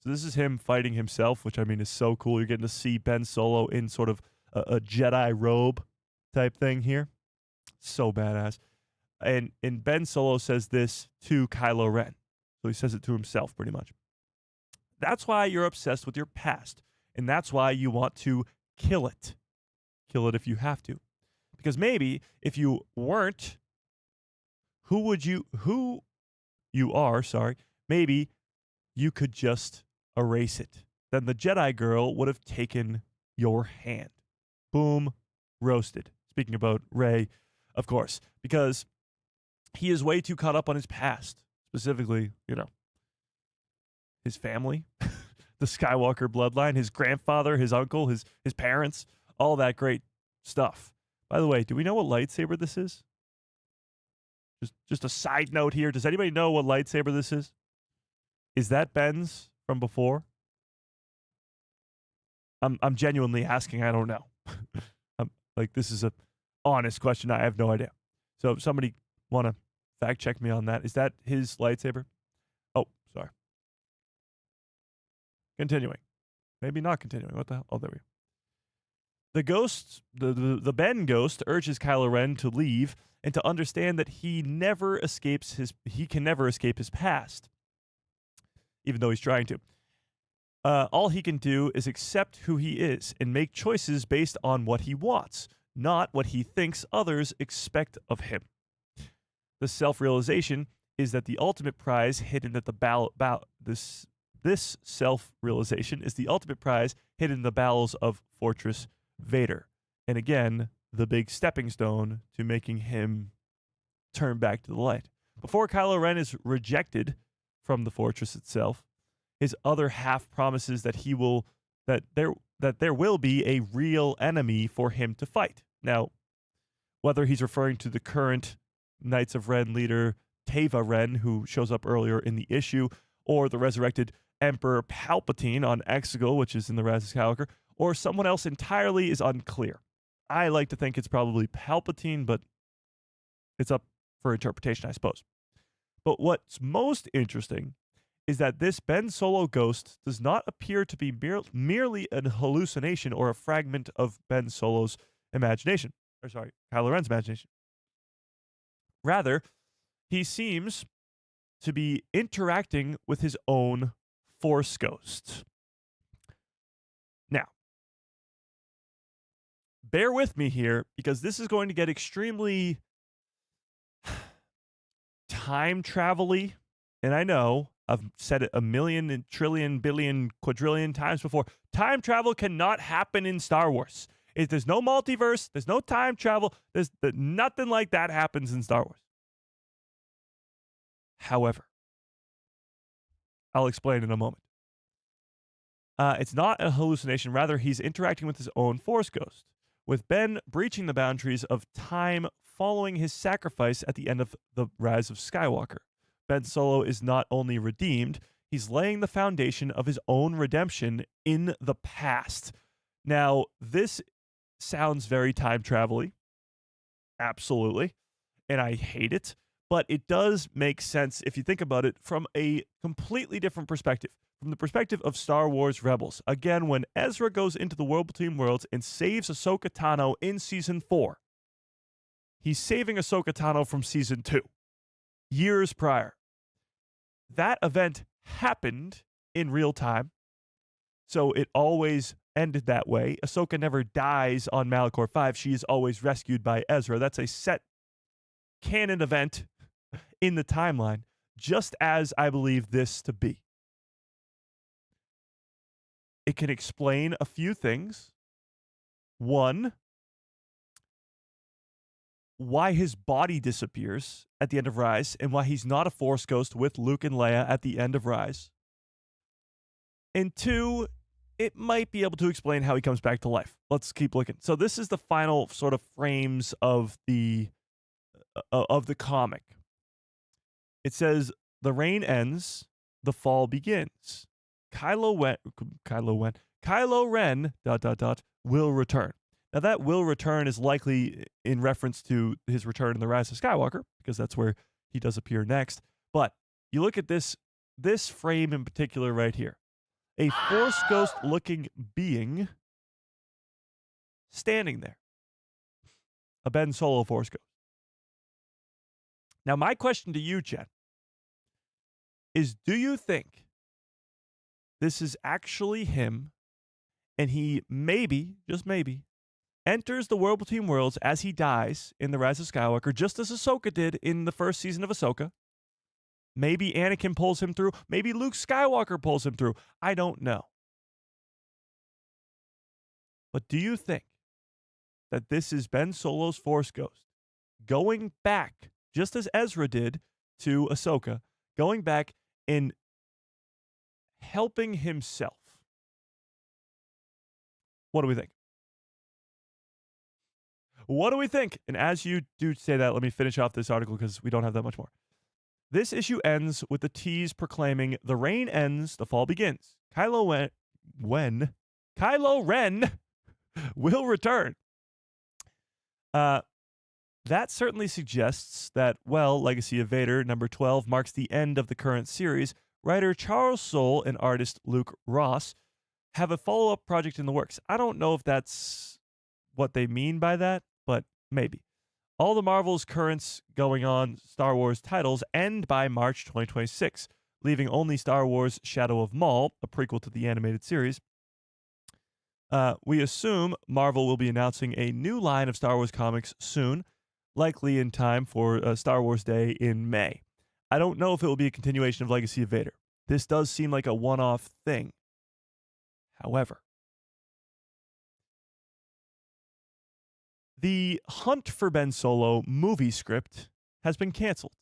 So this is him fighting himself, which I mean is so cool. You're getting to see Ben Solo in sort of a Jedi robe type thing here. So badass. And Ben Solo says this to Kylo Ren. So he says it to himself pretty much. That's why you're obsessed with your past. And that's why you want to kill it. Kill it if you have to. Because maybe if you weren't who you are, maybe you could just erase it. Then the Jedi girl would have taken your hand. Boom, roasted. Speaking about Rey, of course, because he is way too caught up on his past, specifically, his family, the Skywalker bloodline, his grandfather, his uncle, his parents, all that great stuff. By the way, do we know what lightsaber this is? Just a side note here. Does anybody know what lightsaber this is? Is that Ben's from before? I'm genuinely asking. I don't know. This is a honest question. I have no idea. So if somebody want to fact check me on that. Is that his lightsaber? Oh, sorry. Continuing. Maybe not continuing. What the hell? Oh, there we go. The ghost, the Ben ghost urges Kylo Ren to leave and to understand that he can never escape his past, even though he's trying to. All he can do is accept who he is and make choices based on what he wants, not what he thinks others expect of him. The self-realization is that the ultimate prize hidden at the This self-realization is the ultimate prize hidden in the bowels of Fortress Vader. And again, the big stepping stone to making him turn back to the light. Before Kylo Ren is rejected from the fortress itself, his other half promises that there will be a real enemy for him to fight. Now, whether he's referring to the current Knights of Ren leader Teva Ren, who shows up earlier in the issue, or the resurrected Emperor Palpatine on Exegol, which is in the Rise of Skywalker, or someone else entirely is unclear. I like to think it's probably Palpatine, but it's up for interpretation, I suppose. But what's most interesting is that this Ben Solo ghost does not appear to be merely a hallucination or a fragment of Ben Solo's imagination. Kylo Ren's imagination. Rather, he seems to be interacting with his own Force ghost. Now, bear with me here, because this is going to get extremely time travel-y, and I know I've said it a million and trillion, billion, quadrillion times before. Time travel cannot happen in Star Wars. If there's no multiverse, there's no time travel, nothing like that happens in Star Wars. However, I'll explain in a moment. It's not a hallucination. Rather, he's interacting with his own Force ghost, with Ben breaching the boundaries of time following his sacrifice at the end of the Rise of Skywalker. Ben Solo is not only redeemed, he's laying the foundation of his own redemption in the past. Now, this sounds very time travel-y. Absolutely. And I hate it. But it does make sense if you think about it from a completely different perspective. From the perspective of Star Wars Rebels. Again, when Ezra goes into the world between worlds and saves Ahsoka Tano in Season 4, he's saving Ahsoka Tano from Season 2, years prior. That event happened in real time, so it always ended that way. Ahsoka never dies on Malachor 5. She is always rescued by Ezra. That's a set canon event in the timeline, just as I believe this to be. It can explain a few things. One, why his body disappears at the end of Rise and why he's not a Force ghost with Luke and Leia at the end of Rise. And two, it might be able to explain how he comes back to life. Let's keep looking. So this is the final sort of frames of the comic. It says, the reign ends, the fall begins. Kylo Ren, ... will return. Now that will return is likely in reference to his return in the Rise of Skywalker, because that's where he does appear next. But you look at this frame in particular right here. A Force ghost looking being standing there. A Ben Solo Force ghost. Now my question to you, Jen, is do you think this is actually him, and he maybe, just maybe, enters the world between worlds as he dies in the Rise of Skywalker, just as Ahsoka did in the first season of Ahsoka? Maybe Anakin pulls him through. Maybe Luke Skywalker pulls him through. I don't know. But do you think that this is Ben Solo's Force ghost going back, just as Ezra did to Ahsoka, going back and helping himself? What do we think? What do we think? And as you do say that, let me finish off this article because we don't have that much more. This issue ends with the tease proclaiming, the reign ends, the fall begins. Kylo Ren will return. That certainly suggests that, well, Legacy of Vader, number 12, marks the end of the current series. Writer Charles Soule and artist Luke Ross have a follow-up project in the works. I don't know if that's what they mean by that, but maybe. All the Marvel's current going on Star Wars titles end by March 2026, leaving only Star Wars Shadow of Maul, a prequel to the animated series. We assume Marvel will be announcing a new line of Star Wars comics soon, likely in time for Star Wars Day in May. I don't know if it will be a continuation of Legacy of Vader. This does seem like a one-off thing. However, the Hunt for Ben Solo movie script has been canceled.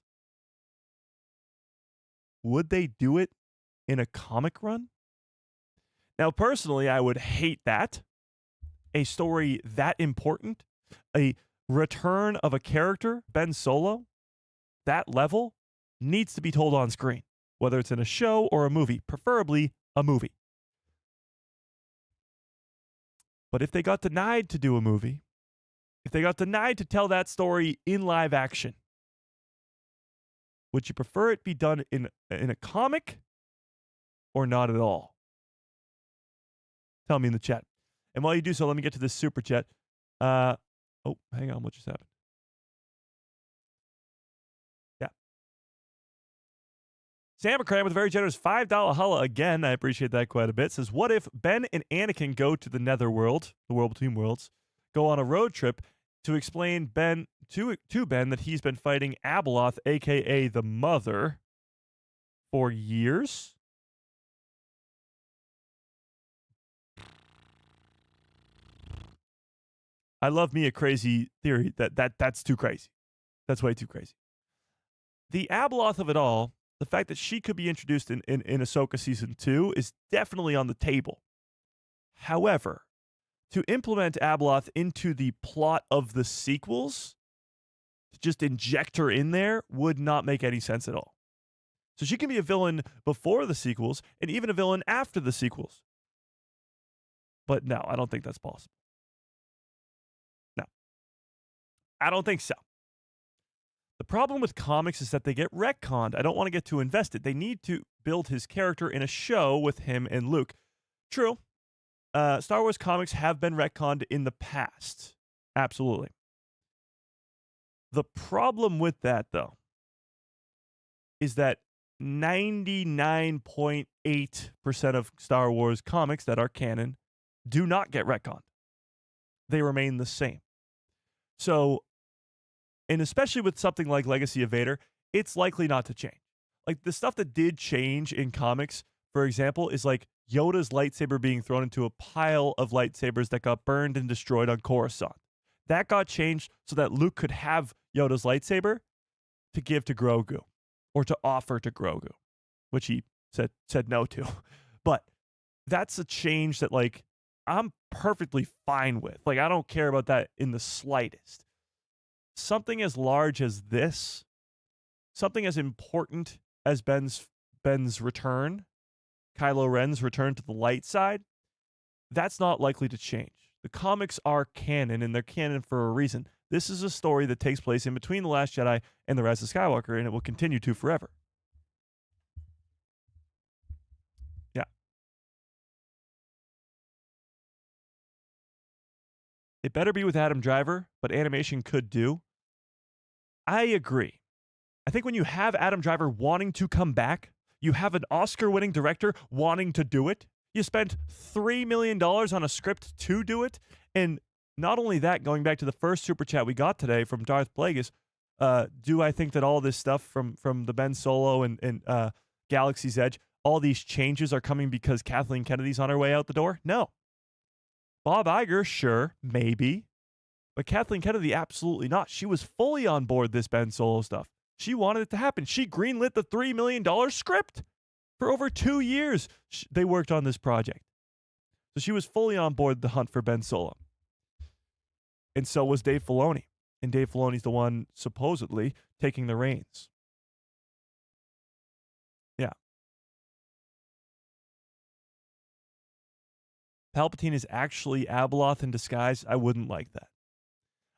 Would they do it in a comic run? Now, personally, I would hate that. A story that important, a return of a character, Ben Solo, that level, needs to be told on screen, whether it's in a show or a movie, preferably a movie. But if they got denied to do a movie, if they got denied to tell that story in live action, would you prefer it be done in a comic or not at all? Tell me in the chat. And while you do so, let me get to this super chat. Oh, hang on. What just happened? Yeah. Sam McCram with a very generous $5 holla again. I appreciate that quite a bit. Says, what if Ben and Anakin go to the Netherworld, the world between worlds, go on a road trip to explain to Ben that he's been fighting Abeloth, a.k.a. the Mother, for years. I love me a crazy theory that's too crazy. That's way too crazy. The Abeloth of it all, the fact that she could be introduced in Ahsoka Season 2 is definitely on the table. However, to implement Abeloth into the plot of the sequels, to just inject her in there would not make any sense at all. So she can be a villain before the sequels and even a villain after the sequels. But no, I don't think that's possible. No. I don't think so. The problem with comics is that they get retconned. I don't want to get too invested. They need to build his character in a show with him and Luke. True. Star Wars comics have been retconned in the past. Absolutely. The problem with that, though, is that 99.8% of Star Wars comics that are canon do not get retconned. They remain the same. So, and especially with something like Legacy of Vader, it's likely not to change. Like the stuff that did change in comics, for example, is like Yoda's lightsaber being thrown into a pile of lightsabers that got burned and destroyed on Coruscant. That got changed so that Luke could have Yoda's lightsaber to give to Grogu or to offer to Grogu, which he said no to. But that's a change that like I'm perfectly fine with. Like I don't care about that in the slightest. Something as large as this, something as important as Ben's return, Kylo Ren's return to the light side, that's not likely to change. The comics are canon, and they're canon for a reason. This is a story that takes place in between The Last Jedi and The Rise of Skywalker, and it will continue to forever. Yeah. It better be with Adam Driver, but animation could do. I agree. I think when you have Adam Driver wanting to come back, you have an Oscar-winning director wanting to do it, you spent $3 million on a script to do it, and not only that, going back to the first super chat we got today from Darth Plagueis, do I think that all this stuff from the Ben Solo and Galaxy's Edge, all these changes are coming because Kathleen Kennedy's on her way out the door? No. Bob Iger, sure, maybe. But Kathleen Kennedy, absolutely not. She was fully on board this Ben Solo stuff. She wanted it to happen. She greenlit the $3 million script. For over 2 years, they worked on this project. So she was fully on board the hunt for Ben Solo. And so was Dave Filoni. And Dave Filoni's the one, supposedly, taking the reins. Yeah. Palpatine is actually Abeloth in disguise. I wouldn't like that.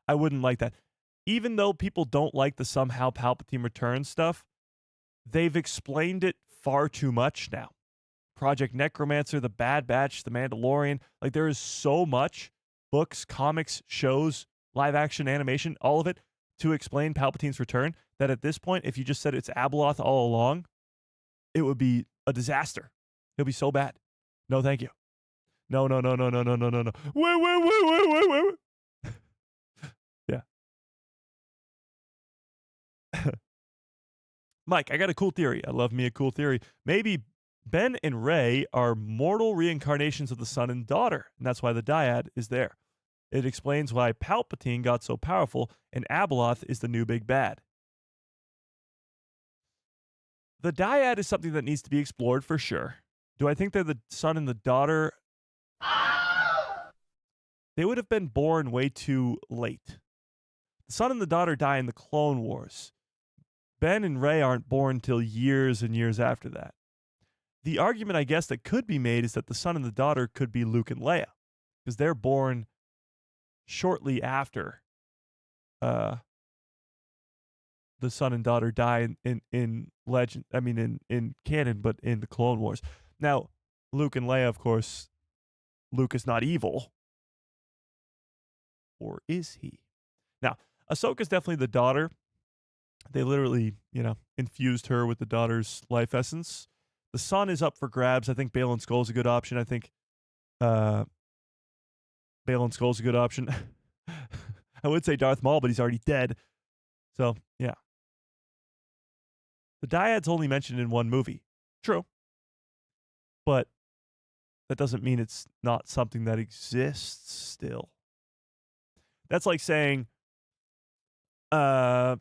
I wouldn't like that. Even though people don't like the somehow Palpatine returns stuff, they've explained it far too much now. Project Necromancer, The Bad Batch, The Mandalorian. Like there is so much books, comics, shows, live action animation, all of it to explain Palpatine's return that at this point, if you just said it's Abeloth all along, it would be a disaster. It would be so bad. No, thank you. No. Wait. Yeah. Mike, I got a cool theory. I love me a cool theory. Maybe Ben and Rey are mortal reincarnations of the son and daughter, and that's why the dyad is there. It explains why Palpatine got so powerful, and Abeloth is the new big bad. The dyad is something that needs to be explored for sure. Do I think they're the son and the daughter? They would have been born way too late. The son and the daughter die in the Clone Wars. Ben and Rey aren't born till years and years after that. The argument, I guess, that could be made is that the son and the daughter could be Luke and Leia, because they're born shortly after the son and daughter die in legend. I mean, in canon, but in the Clone Wars. Now, Luke and Leia, of course, Luke is not evil. Or is he? Now, Ahsoka's definitely the daughter. They literally, infused her with the daughter's life essence. The son is up for grabs. I think Baylan Skoll's a good option. I think Baylan Skoll's a good option. I would say Darth Maul, but he's already dead. So, yeah. The dyad's only mentioned in one movie. True. But that doesn't mean it's not something that exists still. That's like saying the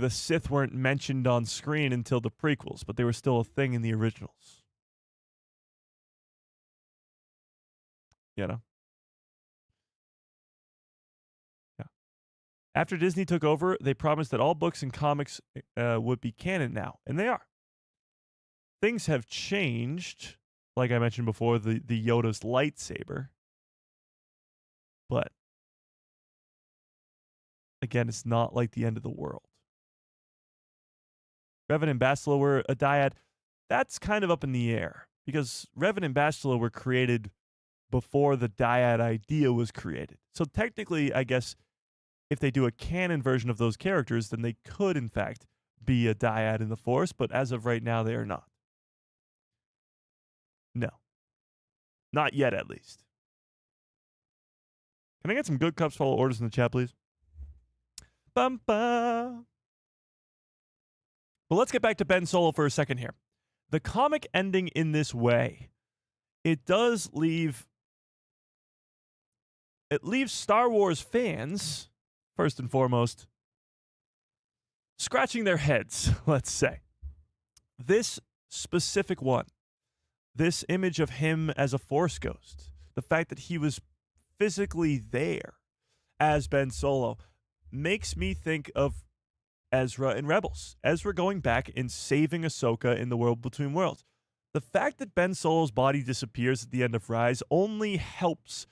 Sith weren't mentioned on screen until the prequels, but they were still a thing in the originals. You know? Yeah. After Disney took over, they promised that all books and comics would be canon now, and they are. Things have changed, like I mentioned before, the Yoda's lightsaber. But again, it's not like the end of the world. Revan and Bastila were a dyad. That's kind of up in the air because Revan and Bastila were created before the dyad idea was created. So technically, I guess if they do a canon version of those characters, then they could, in fact, be a dyad in the Force. But as of right now, they are not. No. Not yet, at least. Can I get some good cups follow orders in the chat, please? Bum-ba. Well, let's get back to Ben Solo for a second here. The comic ending in this way, it does leave... It leaves Star Wars fans, first and foremost, scratching their heads, let's say. This specific one, this image of him as a Force ghost, the fact that he was physically there as Ben Solo, makes me think of Ezra in Rebels. Ezra going back and saving Ahsoka in the World Between Worlds. The fact that Ben Solo's body disappears at the end of Rise only helps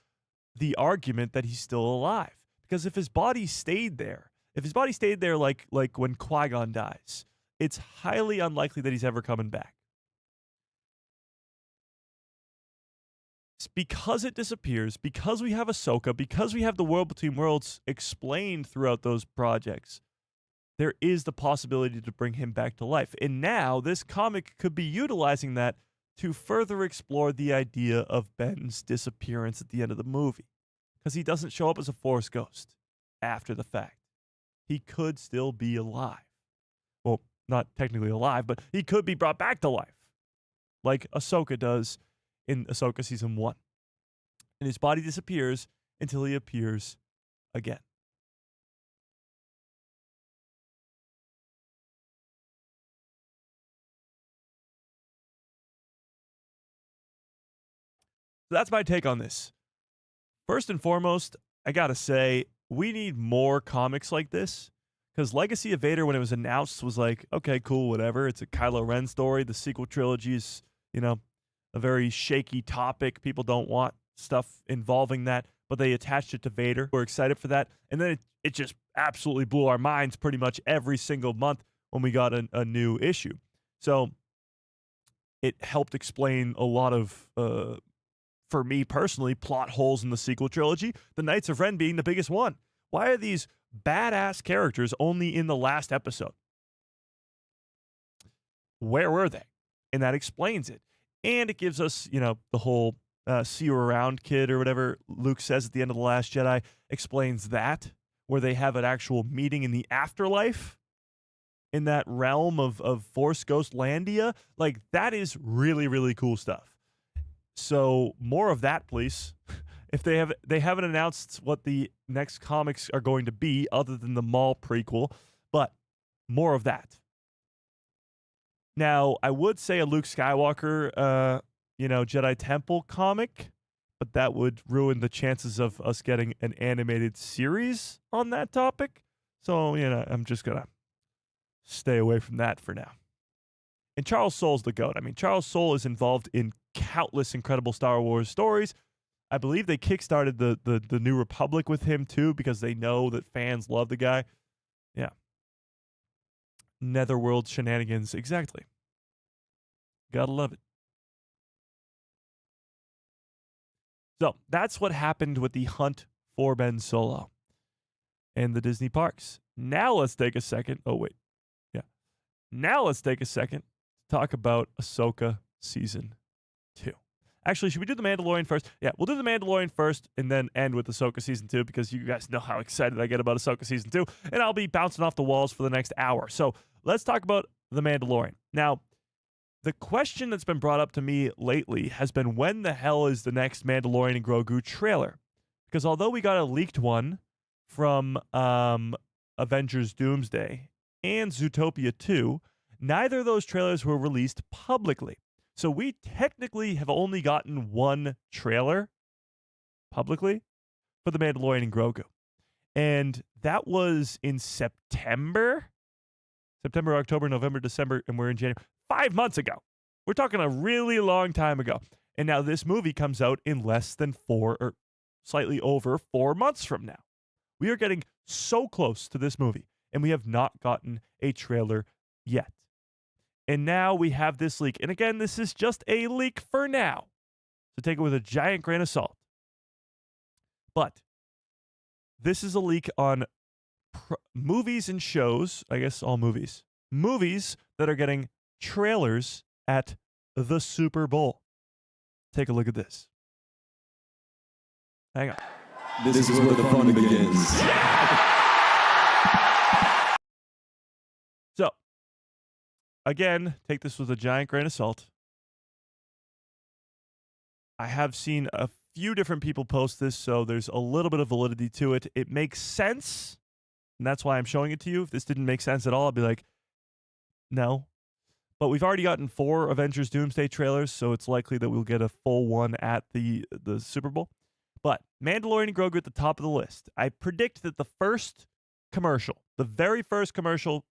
the argument that he's still alive. Because if his body stayed there, like when Qui-Gon dies, it's highly unlikely that he's ever coming back. It's because it disappears, because we have Ahsoka, because we have the World Between Worlds explained throughout those projects, there is the possibility to bring him back to life. And now this comic could be utilizing that to further explore the idea of Ben's disappearance at the end of the movie. Because he doesn't show up as a Force ghost after the fact. He could still be alive. Well, not technically alive, but he could be brought back to life. Like Ahsoka does in Ahsoka Season 1. And his body disappears until he appears again. So that's my take on this. First and foremost, I gotta say, we need more comics like this. Because Legacy of Vader, when it was announced, was like, okay, cool, whatever. It's a Kylo Ren story. The sequel trilogy is, a very shaky topic. People don't want stuff involving that, but they attached it to Vader. We're excited for that. And then it just absolutely blew our minds pretty much every single month when we got a new issue. So it helped explain a lot of... for me personally, plot holes in the sequel trilogy, the Knights of Ren being the biggest one. Why are these badass characters only in the last episode? Where were they? And that explains it. And it gives us, the whole see you around kid or whatever Luke says at the end of The Last Jedi, explains that, where they have an actual meeting in the afterlife, in that realm of Force Ghost Landia. Like, that is really, really cool stuff. So more of that, please. If they haven't announced what the next comics are going to be other than the Maul prequel, but more of that. Now, I would say a Luke Skywalker, Jedi Temple comic, but that would ruin the chances of us getting an animated series on that topic. So, I'm just going to stay away from that for now. And Charles Soule's the GOAT. I mean, Charles Soule is involved in countless incredible Star Wars stories. I believe they kickstarted the New Republic with him, too, because they know that fans love the guy. Yeah. Netherworld shenanigans. Exactly. Gotta love it. So, that's what happened with the hunt for Ben Solo and the Disney parks. Now let's take a second. Oh, wait. Yeah. Now let's take a second to talk about Ahsoka Season 2. Actually, should we do The Mandalorian first? Yeah, we'll do The Mandalorian first and then end with Ahsoka Season 2 because you guys know how excited I get about Ahsoka Season 2, and I'll be bouncing off the walls for the next hour. So let's talk about The Mandalorian. Now, the question that's been brought up to me lately has been, when the hell is the next Mandalorian and Grogu trailer? Because although we got a leaked one from Avengers Doomsday and Zootopia 2, neither of those trailers were released publicly. So we technically have only gotten one trailer publicly for The Mandalorian and Grogu. And that was in September, October, November, December, and we're in January. 5 months ago. We're talking a really long time ago. And now this movie comes out in less than 4 or slightly over 4 months from now. We are getting so close to this movie, and we have not gotten a trailer yet. And now we have this leak. And again, this is just a leak for now. So take it with a giant grain of salt. But this is a leak on movies and shows, I guess all movies. Movies that are getting trailers at the Super Bowl. Take a look at this. Hang on. This is where the fun begins. So, again, take this with a giant grain of salt. I have seen a few different people post this, so there's a little bit of validity to it. It makes sense, and that's why I'm showing it to you. If this didn't make sense at all, I'd be like, no. But we've already gotten 4 Avengers Doomsday trailers, so it's likely that we'll get a full one at the Super Bowl. But Mandalorian and Grogu at the top of the list. I predict that the first commercial, the very first commercial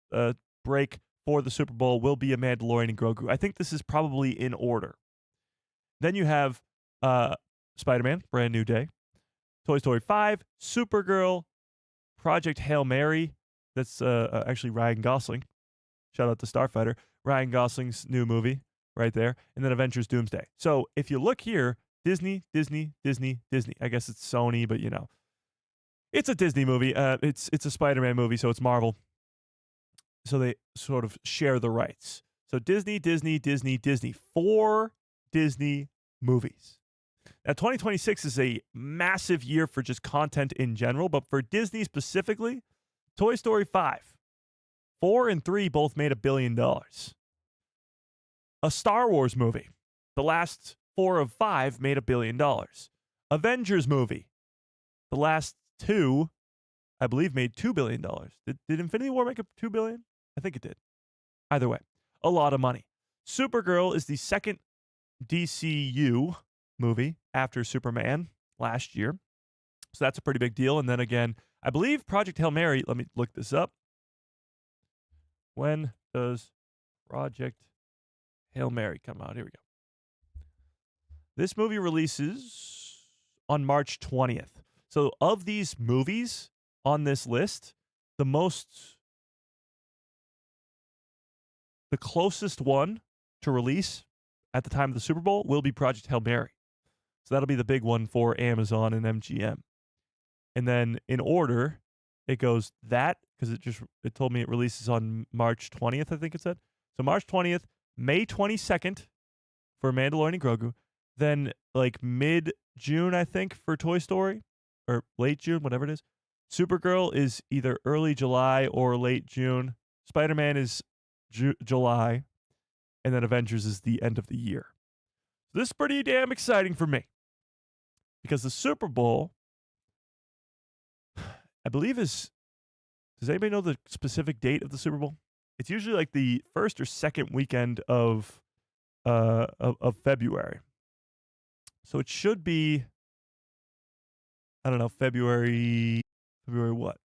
break for the Super Bowl will be a Mandalorian and Grogu. I think this is probably in order. Then you have Spider-Man, Brand New Day, Toy Story 5, Supergirl, Project Hail Mary. That's actually Ryan Gosling. Shout out to Starfighter. Ryan Gosling's new movie right there. And then Avengers Doomsday. So if you look here, Disney. I guess it's Sony, but you know. It's a Disney movie. It's a Spider-Man movie, so it's Marvel. So they sort of share the rights. So Disney. 4 Disney movies. Now, 2026 is a massive year for just content in general, but for Disney specifically, Toy Story 5. 4 and 3 both made $1 billion. A Star Wars movie, the last 4 of 5 made $1 billion. Avengers movie, the last 2, I believe, made $2 billion. Did Infinity War make $2 billion? I think it did. Either way, a lot of money. Supergirl is the second DCU movie after Superman last year. So that's a pretty big deal. And then again, I believe Project Hail Mary, let me look this up. When does Project Hail Mary come out? Here we go. This movie releases on March 20th. So of these movies on this list, the closest one to release at the time of the Super Bowl will be Project Hail Mary. So that'll be the big one for Amazon and MGM. And then in order, it goes that, because it told me it releases on March 20th, I think it said. So March 20th, May 22nd for Mandalorian and Grogu, then like mid-June, I think, for Toy Story, or late June, whatever it is. Supergirl is either early July or late June. Spider-Man is July, and then Avengers is the end of the year. So this is pretty damn exciting for me, because the Super Bowl, I believe, does anybody know the specific date of the Super Bowl? It's usually like the first or second weekend of February. So it should be, I don't know, February what?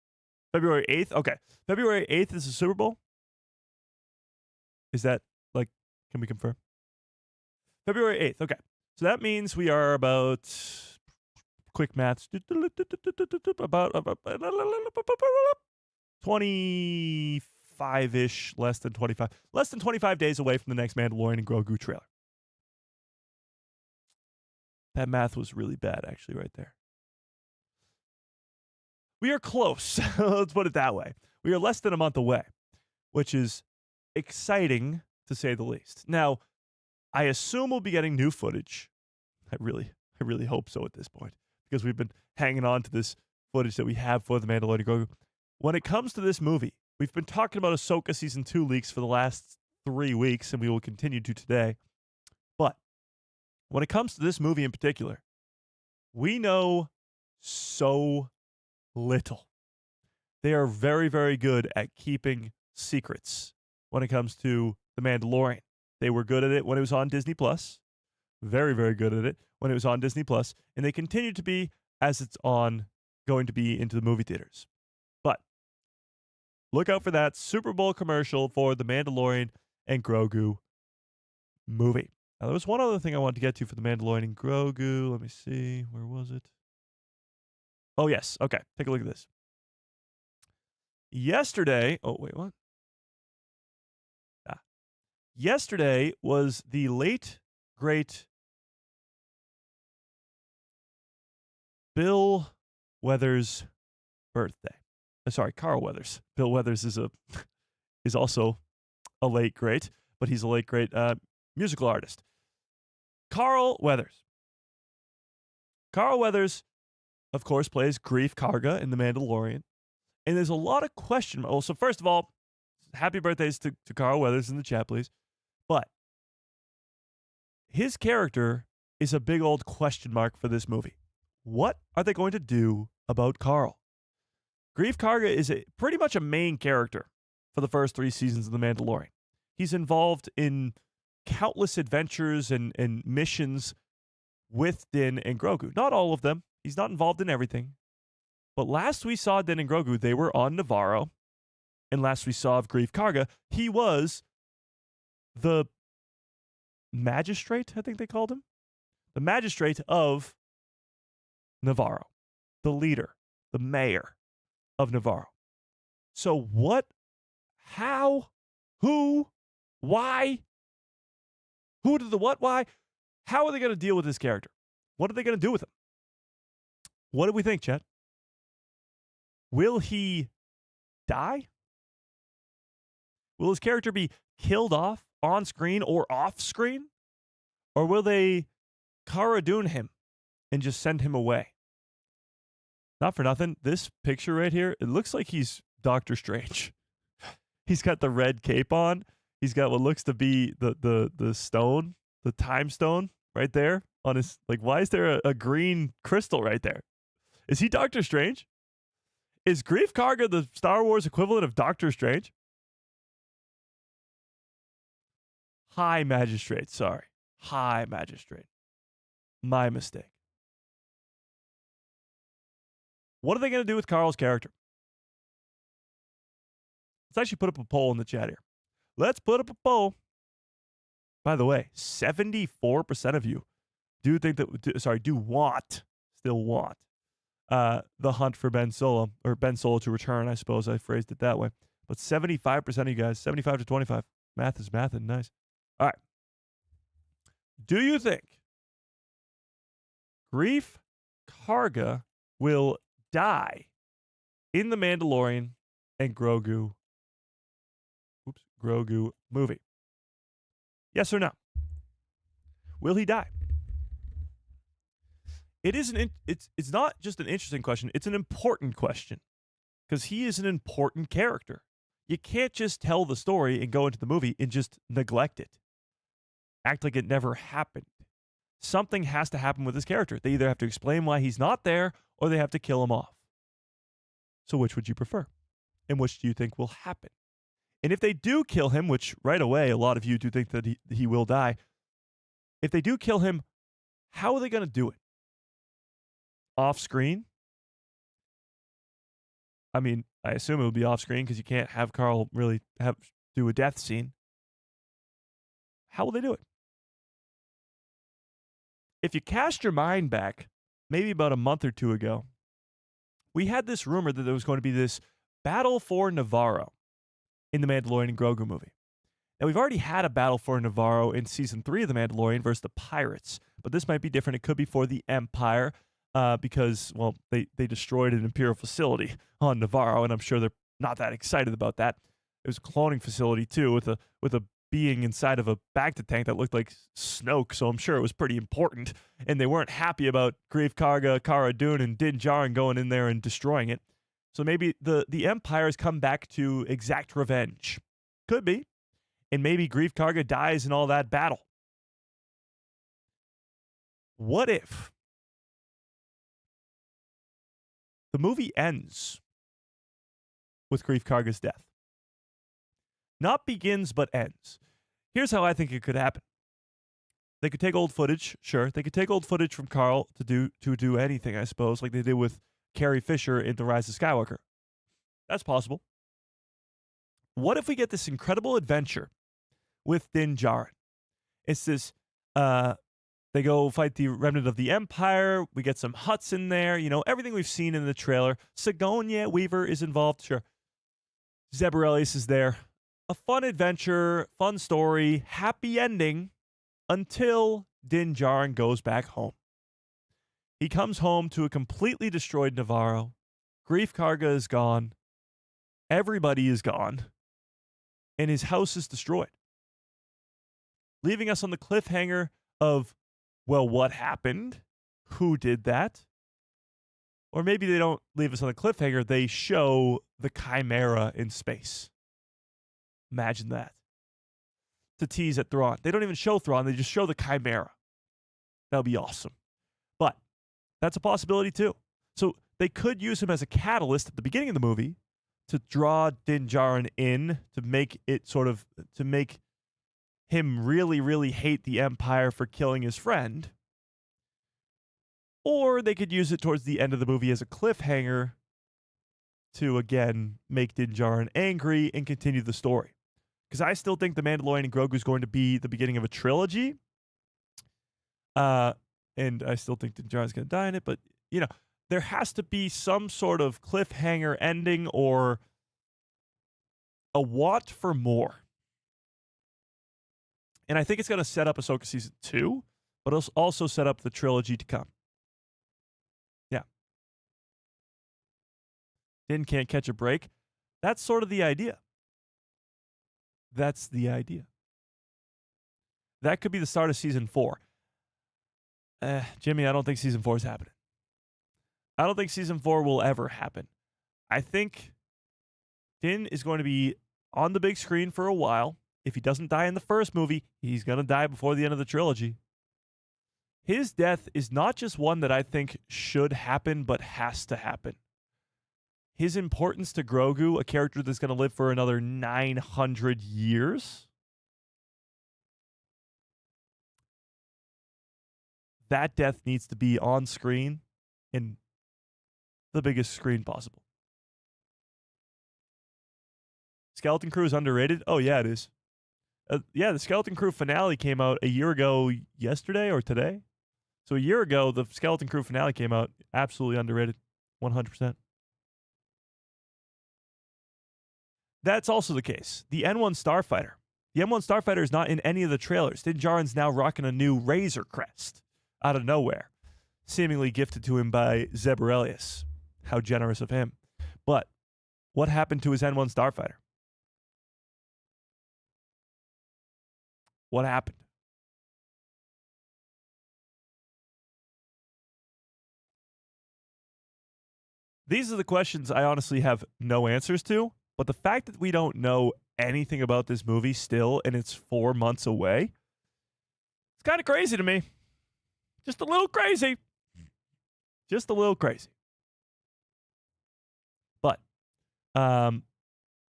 February 8th? Okay. February 8th is the Super Bowl? Is that, like, can we confirm? February 8th. Okay. So that means we are about, quick maths, about 25-ish, less than 25 days away from the next Mandalorian and Grogu trailer. That math was really bad, actually, right there. We are close. Let's put it that way. We are less than a month away, which is exciting, to say the least. Now, I assume we'll be getting new footage. I really hope so at this point, because we've been hanging on to this footage that we have for The Mandalorian and Grogu. When it comes to this movie, we've been talking about Ahsoka Season 2 leaks for the last 3 weeks, and we will continue to today. But when it comes to this movie in particular, we know so little. They are very, very good at keeping secrets when it comes to The Mandalorian. They were good at it when it was on Disney Plus. Very, very good at it when it was on Disney Plus, and they continue to be as it's going to be into the movie theaters. But look out for that Super Bowl commercial for The Mandalorian and Grogu movie. Now, there was one other thing I wanted to get to for The Mandalorian and Grogu. Let me see. Where was it? Oh, yes. Okay. Take a look at this. Yesterday. Oh, wait, what? Yesterday was the late, great Bill Weathers' birthday. Sorry, Carl Weathers. Bill Weathers is also a late great, but he's a late great musical artist. Carl Weathers. Carl Weathers, of course, plays Greef Karga in The Mandalorian. And there's a lot of question. Well, so first of all, happy birthdays to Carl Weathers in the chat, please. But his character is a big old question mark for this movie. What are they going to do about Carl? Greef Karga is pretty much a main character for the first 3 seasons of The Mandalorian. He's involved in countless adventures and missions with Din and Grogu. Not all of them. He's not involved in everything. But last we saw Din and Grogu, they were on Navarro. And last we saw of Greef Karga, he was the magistrate, I think they called him. The magistrate of Navarro. The leader. The mayor of Navarro. So what, how, who, why, who did the what, why? How are they going to deal with this character? What are they going to do with him? What do we think, Chet? Will he die? Will his character be killed off on screen or off screen? Or will they Cara Dune him and just send him away? Not for nothing, this picture right here, it looks like he's Doctor Strange. He's got the red cape on. He's got what looks to be the stone, the time stone right there on his, like, why is there a green crystal right there? Is he Doctor Strange? Is Greef Karga the Star Wars equivalent of Doctor Strange? High Magistrate, sorry. High Magistrate. My mistake. What are they going to do with Carl's character? Let's actually put up a poll in the chat here. Let's put up a poll. By the way, 74% of you do think that, still want the hunt for Ben Solo, or Ben Solo to return, I suppose I phrased it that way. But 75% of you guys, 75 to 25, math is math and nice. All right. Do you think Greef Karga will die in The Mandalorian and Grogu movie? Yes or no? Will he die? It's not just an interesting question, it's an important question, because he is an important character. You can't just tell the story and go into the movie and just neglect it. Act like it never happened. Something has to happen with this character. They either have to explain why he's not there, or they have to kill him off. So which would you prefer? And which do you think will happen? And if they do kill him, which right away a lot of you do think that he will die, if they do kill him, how are they going to do it? Off screen? I mean, I assume it will be off screen because you can't have Carl really do a death scene. How will they do it? If you cast your mind back, maybe about a month or two ago, we had this rumor that there was going to be this battle for Navarro in the Mandalorian and Grogu movie. Now, we've already had a battle for Navarro in Season 3 of The Mandalorian versus the Pirates, but this might be different. It could be for the Empire because, well, they destroyed an Imperial facility on Navarro, and I'm sure they're not that excited about that. It was a cloning facility, too, with a being inside of a bacta tank that looked like Snoke, so I'm sure it was pretty important. And they weren't happy about Greef Karga, Cara Dune, and Din Djarin going in there and destroying it. So maybe the Empire has come back to exact revenge. Could be. And maybe Greef Karga dies in all that battle. What if the movie ends with Greef Karga's death? Not begins, but ends. Here's how I think it could happen. They could take old footage, sure. They could take old footage from Carl to do anything, I suppose, like they did with Carrie Fisher in The Rise of Skywalker. That's possible. What if we get this incredible adventure with Din Djarin? It's this, they go fight the remnant of the Empire. We get some Hutts in there. You know, everything we've seen in the trailer. Sigourney Weaver is involved, sure. Zeb Orrelios is there. A fun adventure, fun story, happy ending until Din Djarin goes back home. He comes home to a completely destroyed Navarro. Greef Karga is gone. Everybody is gone. And his house is destroyed. Leaving us on the cliffhanger of, well, what happened? Who did that? Or maybe they don't leave us on the cliffhanger. They show the Chimera in space. Imagine that. To tease at Thrawn. They don't even show Thrawn. They just show the Chimera. That would be awesome. But that's a possibility too. So they could use him as a catalyst at the beginning of the movie to draw Din Djarin in, to make it sort of, to make him really, really hate the Empire for killing his friend. Or they could use it towards the end of the movie as a cliffhanger to, again, make Din Djarin angry and continue the story. Because I still think The Mandalorian and Grogu is going to be the beginning of a trilogy. And I still think Din Djarin is going to die in it. But, you know, there has to be some sort of cliffhanger ending or a want for more. And I think it's going to set up Ahsoka Season 2, but it'll also set up the trilogy to come. Yeah. Din can't catch a break. That's sort of the idea. That's the idea. That could be the start of Season 4. Jimmy, I don't think Season 4 is happening. I don't think Season 4 will ever happen. I think Din is going to be on the big screen for a while. If he doesn't die in the first movie, he's going to die before the end of the trilogy. His death is not just one that I think should happen, but has to happen. His importance to Grogu, a character that's going to live for another 900 years, that death needs to be on screen in the biggest screen possible. Skeleton Crew is underrated? Oh, yeah, it is. Yeah, the Skeleton Crew finale came out a year ago yesterday or today. So a year ago, the Skeleton Crew finale came out. Absolutely underrated. 100%. That's also the case. The N1 Starfighter. The M1 Starfighter is not in any of the trailers. Din Djarin's now rocking a new Razor crest out of nowhere, seemingly gifted to him by Zeb Orrelios. How generous of him. But what happened to his N1 Starfighter? What happened? These are the questions I honestly have no answers to, but the fact that we don't know anything about this movie still and it's 4 months away, it's kind of crazy to me. Just a little crazy. Just a little crazy. But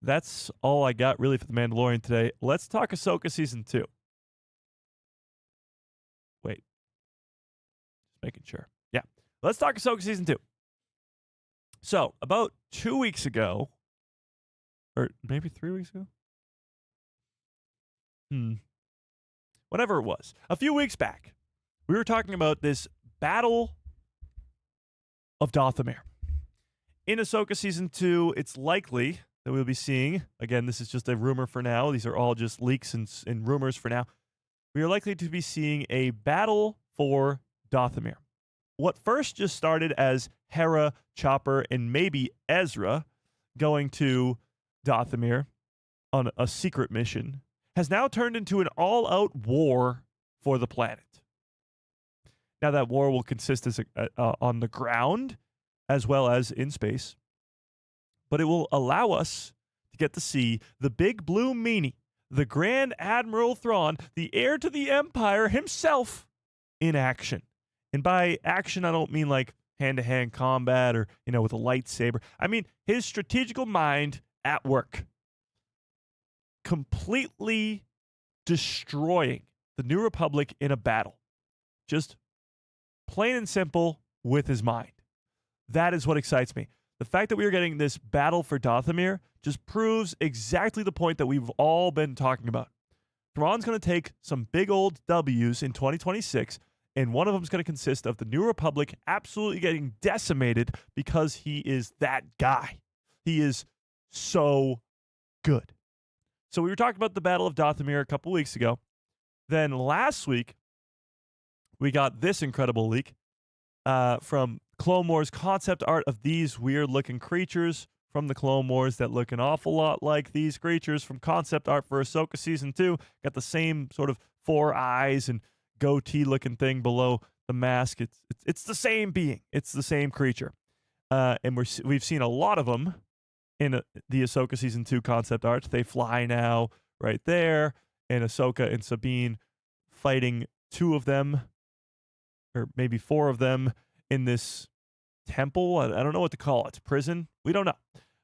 that's all I got really for The Mandalorian today. Let's talk Ahsoka Season 2. Wait. Just making sure. Yeah. Let's talk Ahsoka Season 2. So, about 2 weeks ago, or maybe 3 weeks ago? Whatever it was. A few weeks back, we were talking about this Battle of Dathomir. In Ahsoka Season 2, it's likely that we'll be seeing, again, this is just a rumor for now. These are all just leaks and rumors for now. We are likely to be seeing a battle for Dathomir. What first just started as Hera, Chopper, and maybe Ezra going to Dathomir on a secret mission has now turned into an all-out war for the planet. Now, that war will consist on the ground as well as in space, but it will allow us to get to see the big blue meanie, the Grand Admiral Thrawn, the heir to the Empire himself, in action. And by action, I don't mean like hand-to-hand combat or, with a lightsaber. I mean his strategical mind at work, completely destroying the New Republic in a battle. Just plain and simple with his mind. That is what excites me. The fact that we are getting this battle for Dathomir just proves exactly the point that we've all been talking about. Thrawn's going to take some big old W's in 2026, and one of them is going to consist of the New Republic absolutely getting decimated because he is that guy. He is so good. So we were talking about the Battle of Dathomir a couple weeks ago. Then last week, we got this incredible leak from Clone Wars concept art of these weird-looking creatures from the Clone Wars that look an awful lot like these creatures from concept art for Ahsoka Season 2. Got the same sort of 4 eyes and goatee-looking thing below the mask. It's the same being. It's the same creature. And we've seen a lot of them in the Ahsoka Season 2 concept art. They fly now right there, and Ahsoka and Sabine fighting 2 of them, or maybe 4 of them, in this temple. I don't know what to call it. Prison? We don't know.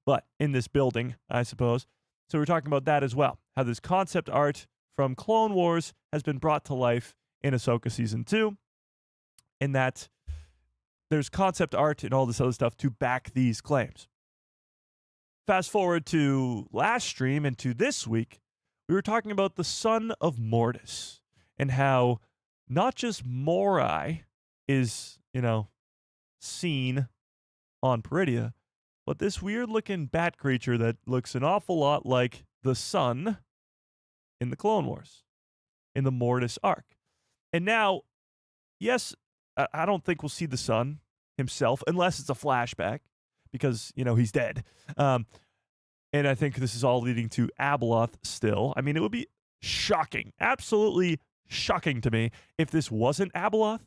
But in this building, I suppose. So we're talking about that as well. How this concept art from Clone Wars has been brought to life in Ahsoka Season 2. And that there's concept art and all this other stuff to back these claims. Fast forward to last stream and to this week, we were talking about the son of Mortis and how not just Morai is, seen on Peridia, but this weird-looking bat creature that looks an awful lot like the sun in the Clone Wars, in the Mortis arc. And now, yes, I don't think we'll see the sun himself, unless it's a flashback, because, he's dead. And I think this is all leading to Abeloth still. I mean, it would be shocking, absolutely shocking to me if this wasn't Abeloth.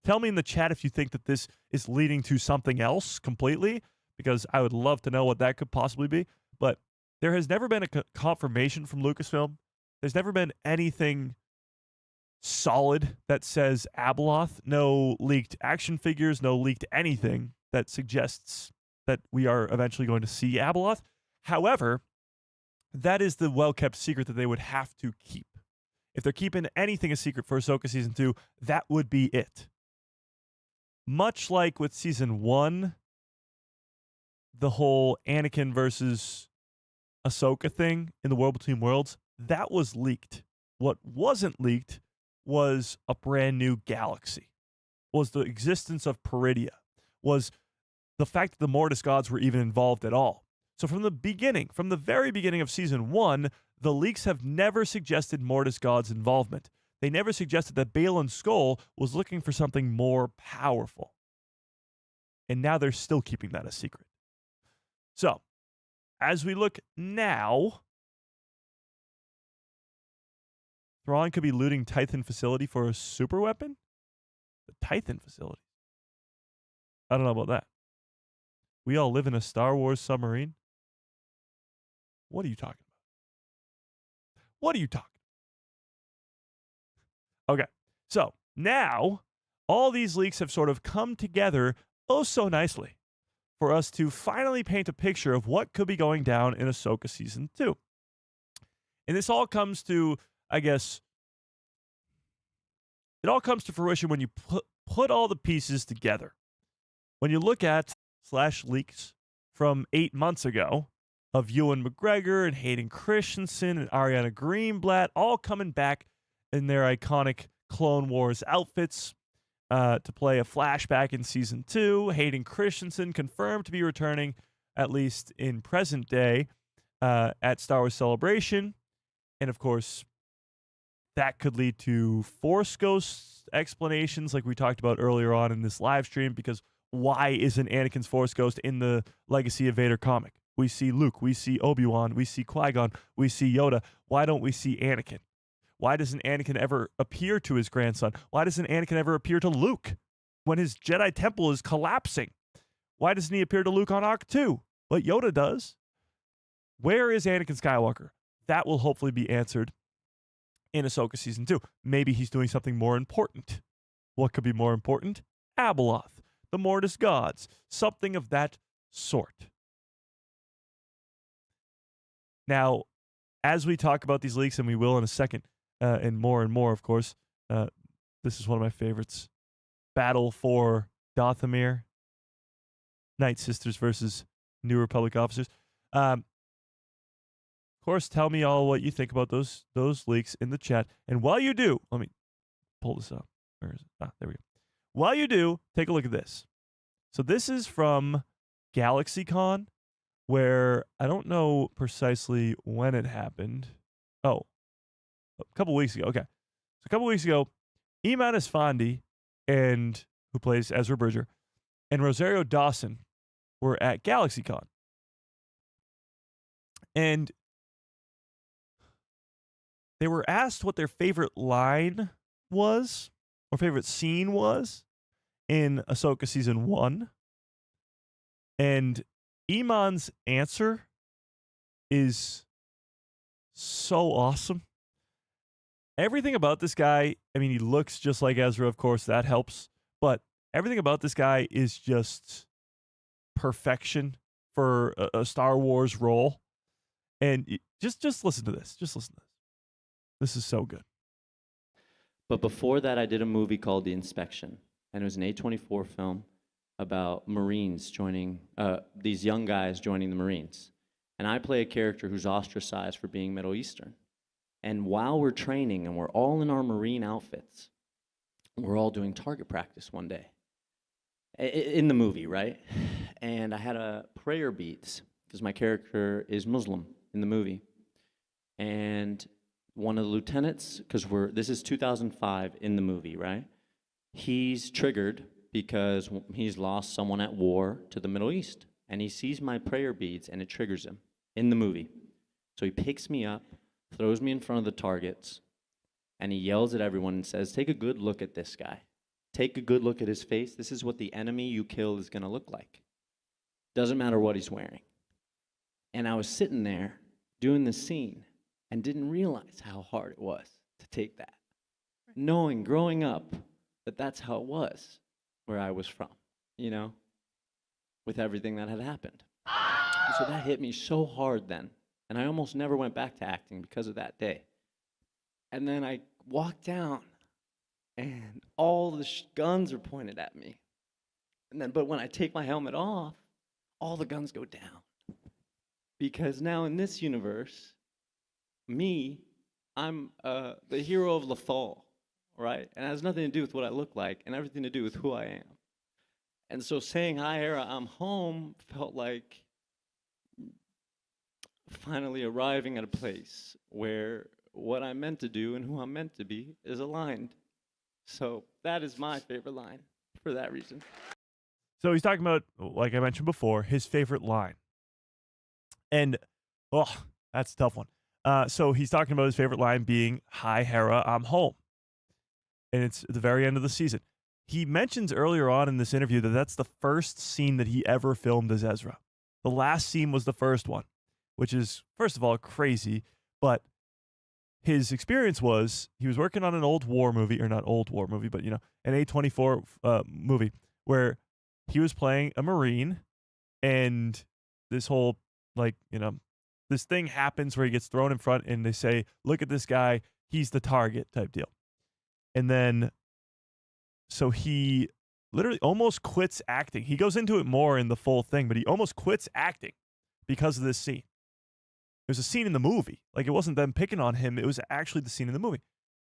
Tell me in the chat if you think that this is leading to something else completely, because I would love to know what that could possibly be. But there has never been a confirmation from Lucasfilm. There's never been anything solid that says Abeloth. No leaked action figures, no leaked anything that suggests that we are eventually going to see Abeloth. However, that is the well-kept secret that they would have to keep. If they're keeping anything a secret for Ahsoka Season 2, that would be it. Much like with Season 1, the whole Anakin versus Ahsoka thing in the World Between Worlds, that was leaked. What wasn't leaked was a brand new galaxy, was the existence of Peridia, was the fact that the Mortis gods were even involved at all. So from the very beginning of Season 1, the leaks have never suggested Mortis gods' involvement. They never suggested that Baylan Skoll was looking for something more powerful. And now they're still keeping that a secret. So, as we look now, Thrawn could be looting Titan facility for a super weapon? The Titan facility? I don't know about that. We all live in a Star Wars submarine? What are you talking about? What are you talking about? Okay, so now all these leaks have sort of come together oh so nicely for us to finally paint a picture of what could be going down in Ahsoka Season 2. And this all comes to, I guess, it all comes to fruition when you put all the pieces together. When you look at /leaks from 8 months ago of Ewan McGregor and Hayden Christensen and Ariana Greenblatt all coming back in their iconic Clone Wars outfits to play a flashback in Season 2. Hayden Christensen confirmed to be returning, at least in present day, at Star Wars Celebration. And of course, that could lead to Force Ghost explanations like we talked about earlier on in this live stream, because why isn't Anakin's Force Ghost in the Legacy of Vader comic? We see Luke, we see Obi-Wan, we see Qui-Gon, we see Yoda. Why don't we see Anakin? Why doesn't Anakin ever appear to his grandson? Why doesn't Anakin ever appear to Luke when his Jedi temple is collapsing? Why doesn't he appear to Luke on Arc 2? But Yoda does. Where is Anakin Skywalker? That will hopefully be answered in Ahsoka Season 2. Maybe he's doing something more important. What could be more important? Abeloth, the Mortis gods, something of that sort. Now, as we talk about these leaks, and we will in a second, and more, of course, this is one of my favorites. Battle for Dathomir. Night Sisters versus New Republic officers. Of course, tell me all what you think about those leaks in the chat. And while you do, let me pull this up. Where is it? There we go. While you do, take a look at this. So this is from GalaxyCon, where I don't know precisely when it happened. Oh, a couple weeks ago. Okay. So a couple weeks ago, Iman Esfandi, who plays Ezra Bridger, and Rosario Dawson were at GalaxyCon. And they were asked what their favorite line was, or favorite scene was, in Ahsoka Season 1. And Iman's answer is so awesome. Everything about this guy, I mean, he looks just like Ezra, of course, that helps. But everything about this guy is just perfection for a Star Wars role. And just listen to this. Just listen to this. This is so good. But before that, I did a movie called The Inspection. And it was an A24 film about Marines joining, these young guys joining the Marines. And I play a character who's ostracized for being Middle Eastern. And while we're training and we're all in our Marine outfits, we're all doing target practice one day. In the movie, right? And I had a prayer beads, because my character is Muslim in the movie. And one of the lieutenants, because this is 2005 in the movie, right? He's triggered because he's lost someone at war to the Middle East. And he sees my prayer beads and it triggers him in the movie. So he picks me up, throws me in front of the targets, and he yells at everyone and says, "Take a good look at this guy. Take a good look at his face. This is what the enemy you kill is going to look like. Doesn't matter what he's wearing." And I was sitting there doing the scene and didn't realize how hard it was to take that. Knowing, growing up, that that's how it was where I was from, you know, with everything that had happened. So that hit me so hard then. And I almost never went back to acting because of that day. And then I walked down, and all the guns are pointed at me. But when I take my helmet off, all the guns go down. Because now in this universe, I'm the hero of Lothal, right? And it has nothing to do with what I look like, and everything to do with who I am. And so saying, "Hi, Hera, I'm home," felt like finally arriving at a place where what I'm meant to do and who I'm meant to be is aligned. So that is my favorite line for that reason. So he's talking about, like I mentioned before, his favorite line. And, that's a tough one. So he's talking about his favorite line being, "Hi, Hera, I'm home." And it's at the very end of the season. He mentions earlier on in this interview that that's the first scene that he ever filmed as Ezra. The last scene was the first one, which is, first of all, crazy. But his experience was he was working on an old war movie, or not old war movie, but, an A24 movie where he was playing a Marine, and this whole, this thing happens where he gets thrown in front and they say, "Look at this guy, he's the target," type deal. And then, so he literally almost quits acting. He goes into it more in the full thing, but he almost quits acting because of this scene. It was a scene in the movie. Like, it wasn't them picking on him. It was actually the scene in the movie.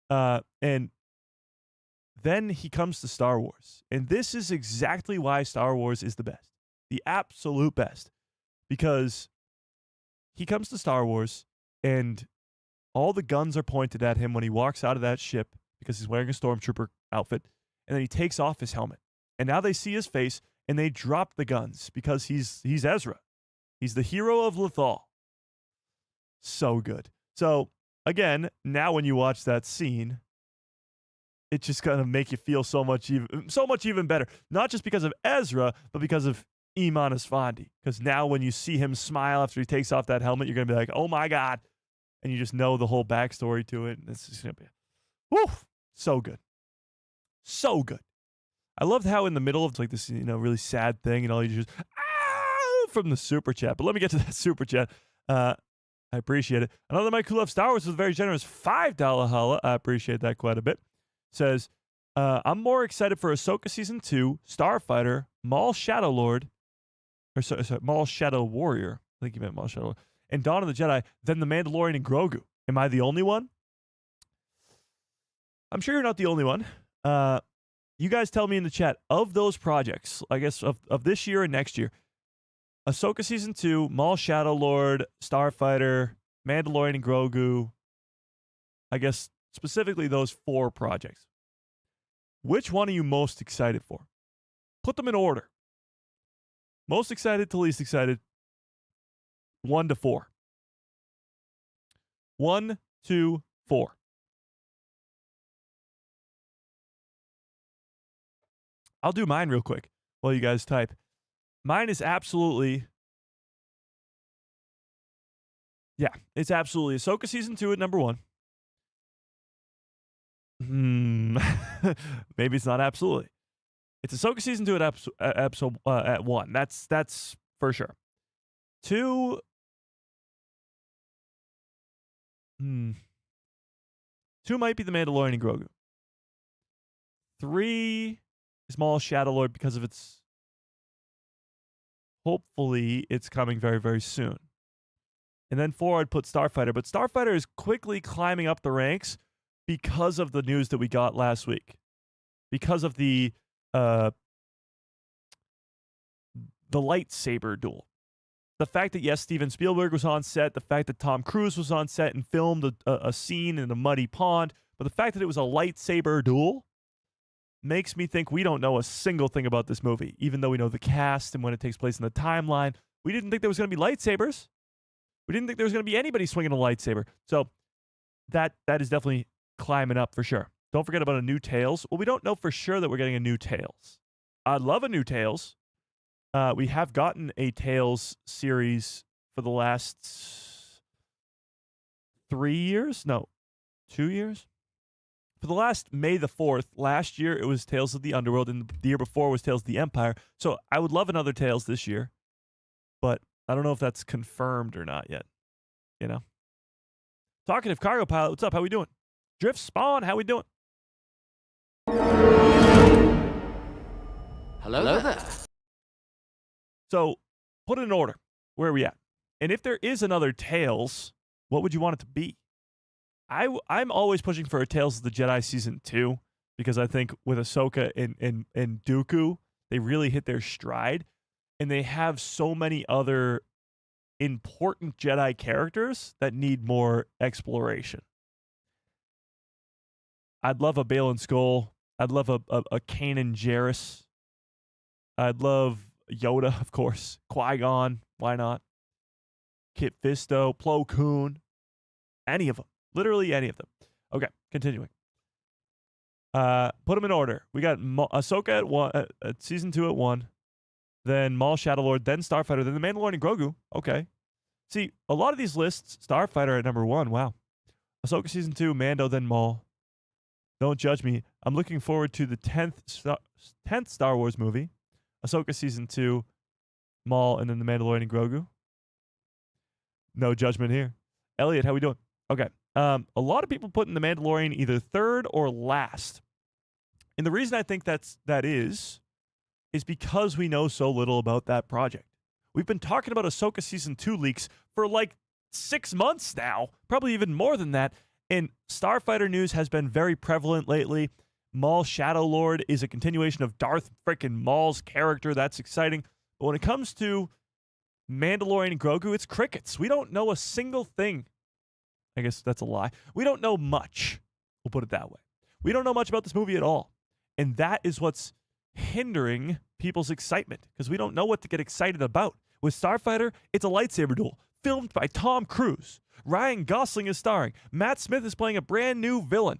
And then he comes to Star Wars. And this is exactly why Star Wars is the best. The absolute best. Because he comes to Star Wars and all the guns are pointed at him when he walks out of that ship because he's wearing a stormtrooper outfit. And then he takes off his helmet. And now they see his face and they drop the guns because he's Ezra. He's the hero of Lothal. So good. So, again, now when you watch that scene, it's just going to make you feel so much even better. Not just because of Ezra, but because of Iman Esfandi. Because now when you see him smile after he takes off that helmet, you're going to be like, oh my God. And you just know the whole backstory to it. And it's just going to be, whew, so good. So good. I loved how in the middle of like this, really sad thing, you just, from the super chat. But let me get to that super chat. I appreciate it. Another Mike who loves Star Wars with a very generous $5 holla. I appreciate that quite a bit. Says, I'm more excited for Ahsoka Season 2, Starfighter, Maul Shadow Lord, or sorry, Maul Shadow Warrior. I think you meant Maul Shadow Lord, and Dawn of the Jedi than The Mandalorian and Grogu. Am I the only one? I'm sure you're not the only one. You guys tell me in the chat, of those projects, I guess, of this year and next year, Ahsoka Season 2, Maul Shadow Lord, Starfighter, Mandalorian and Grogu, I guess specifically those 4 projects. Which one are you most excited for? Put them in order. Most excited to least excited. 1 to 4. 1, 2, 4. I'll do mine real quick while you guys type. Mine is absolutely, it's absolutely Ahsoka Season 2 at number 1. Maybe it's not absolutely. It's Ahsoka Season 2 at 1. That's for sure. 2, 2 might be The Mandalorian and Grogu. 3 is Maul Shadow Lord because of its, hopefully it's coming very, very soon. And then 4, I'd put Starfighter. But Starfighter is quickly climbing up the ranks because of the news that we got last week. Because of the lightsaber duel. The fact that, yes, Steven Spielberg was on set, the fact that Tom Cruise was on set and filmed a scene in a muddy pond, but the fact that it was a lightsaber duel makes me think we don't know a single thing about this movie, even though we know the cast and when it takes place in the timeline. We didn't think there was going to be lightsabers. We didn't think there was going to be anybody swinging a lightsaber. So that is definitely climbing up for sure. Don't forget about a new Tales. Well, we don't know for sure that we're getting a new Tales. I'd love a new Tales. We have gotten a Tales series for the last 3 years? No, 2 years? For the last May the 4th, last year it was Tales of the Underworld, and the year before was Tales of the Empire. So I would love another Tales this year, but I don't know if that's confirmed or not yet. Talkative Cargo Pilot, what's up? How we doing? Drift Spawn, how we doing? Hello there. So put it in order. Where are we at? And if there is another Tales, what would you want it to be? I'm always pushing for a Tales of the Jedi Season 2 because I think with Ahsoka and Dooku, they really hit their stride. And they have so many other important Jedi characters that need more exploration. I'd love a Balin Skull. I'd love a Kanan Jarrus. I'd love Yoda, of course. Qui-Gon, why not? Kit Fisto, Plo Koon. Any of them. Literally any of them. Okay, continuing. Put them in order. We got Ahsoka at 1, at Season 2 at 1. Then Maul Shadow Lord, then Starfighter, then The Mandalorian and Grogu. Okay. See, a lot of these lists, Starfighter at number 1. Wow. Ahsoka Season 2, Mando, then Maul. Don't judge me. I'm looking forward to the 10th Star Wars movie. Ahsoka Season 2, Maul, and then The Mandalorian and Grogu. No judgment here. Elliot, how we doing? Okay. A lot of people putting The Mandalorian either third or last. And the reason I think that is because we know so little about that project. We've been talking about Ahsoka Season 2 leaks for like 6 months now, probably even more than that. And Starfighter news has been very prevalent lately. Maul Shadow Lord is a continuation of Darth frickin' Maul's character. That's exciting. But when it comes to Mandalorian and Grogu, it's crickets. We don't know a single thing. I guess that's a lie. We don't know much. We'll put it that way. We don't know much about this movie at all. And that is what's hindering people's excitement because we don't know what to get excited about. With Starfighter, it's a lightsaber duel, filmed by Tom Cruise. Ryan Gosling is starring. Matt Smith is playing a brand new villain.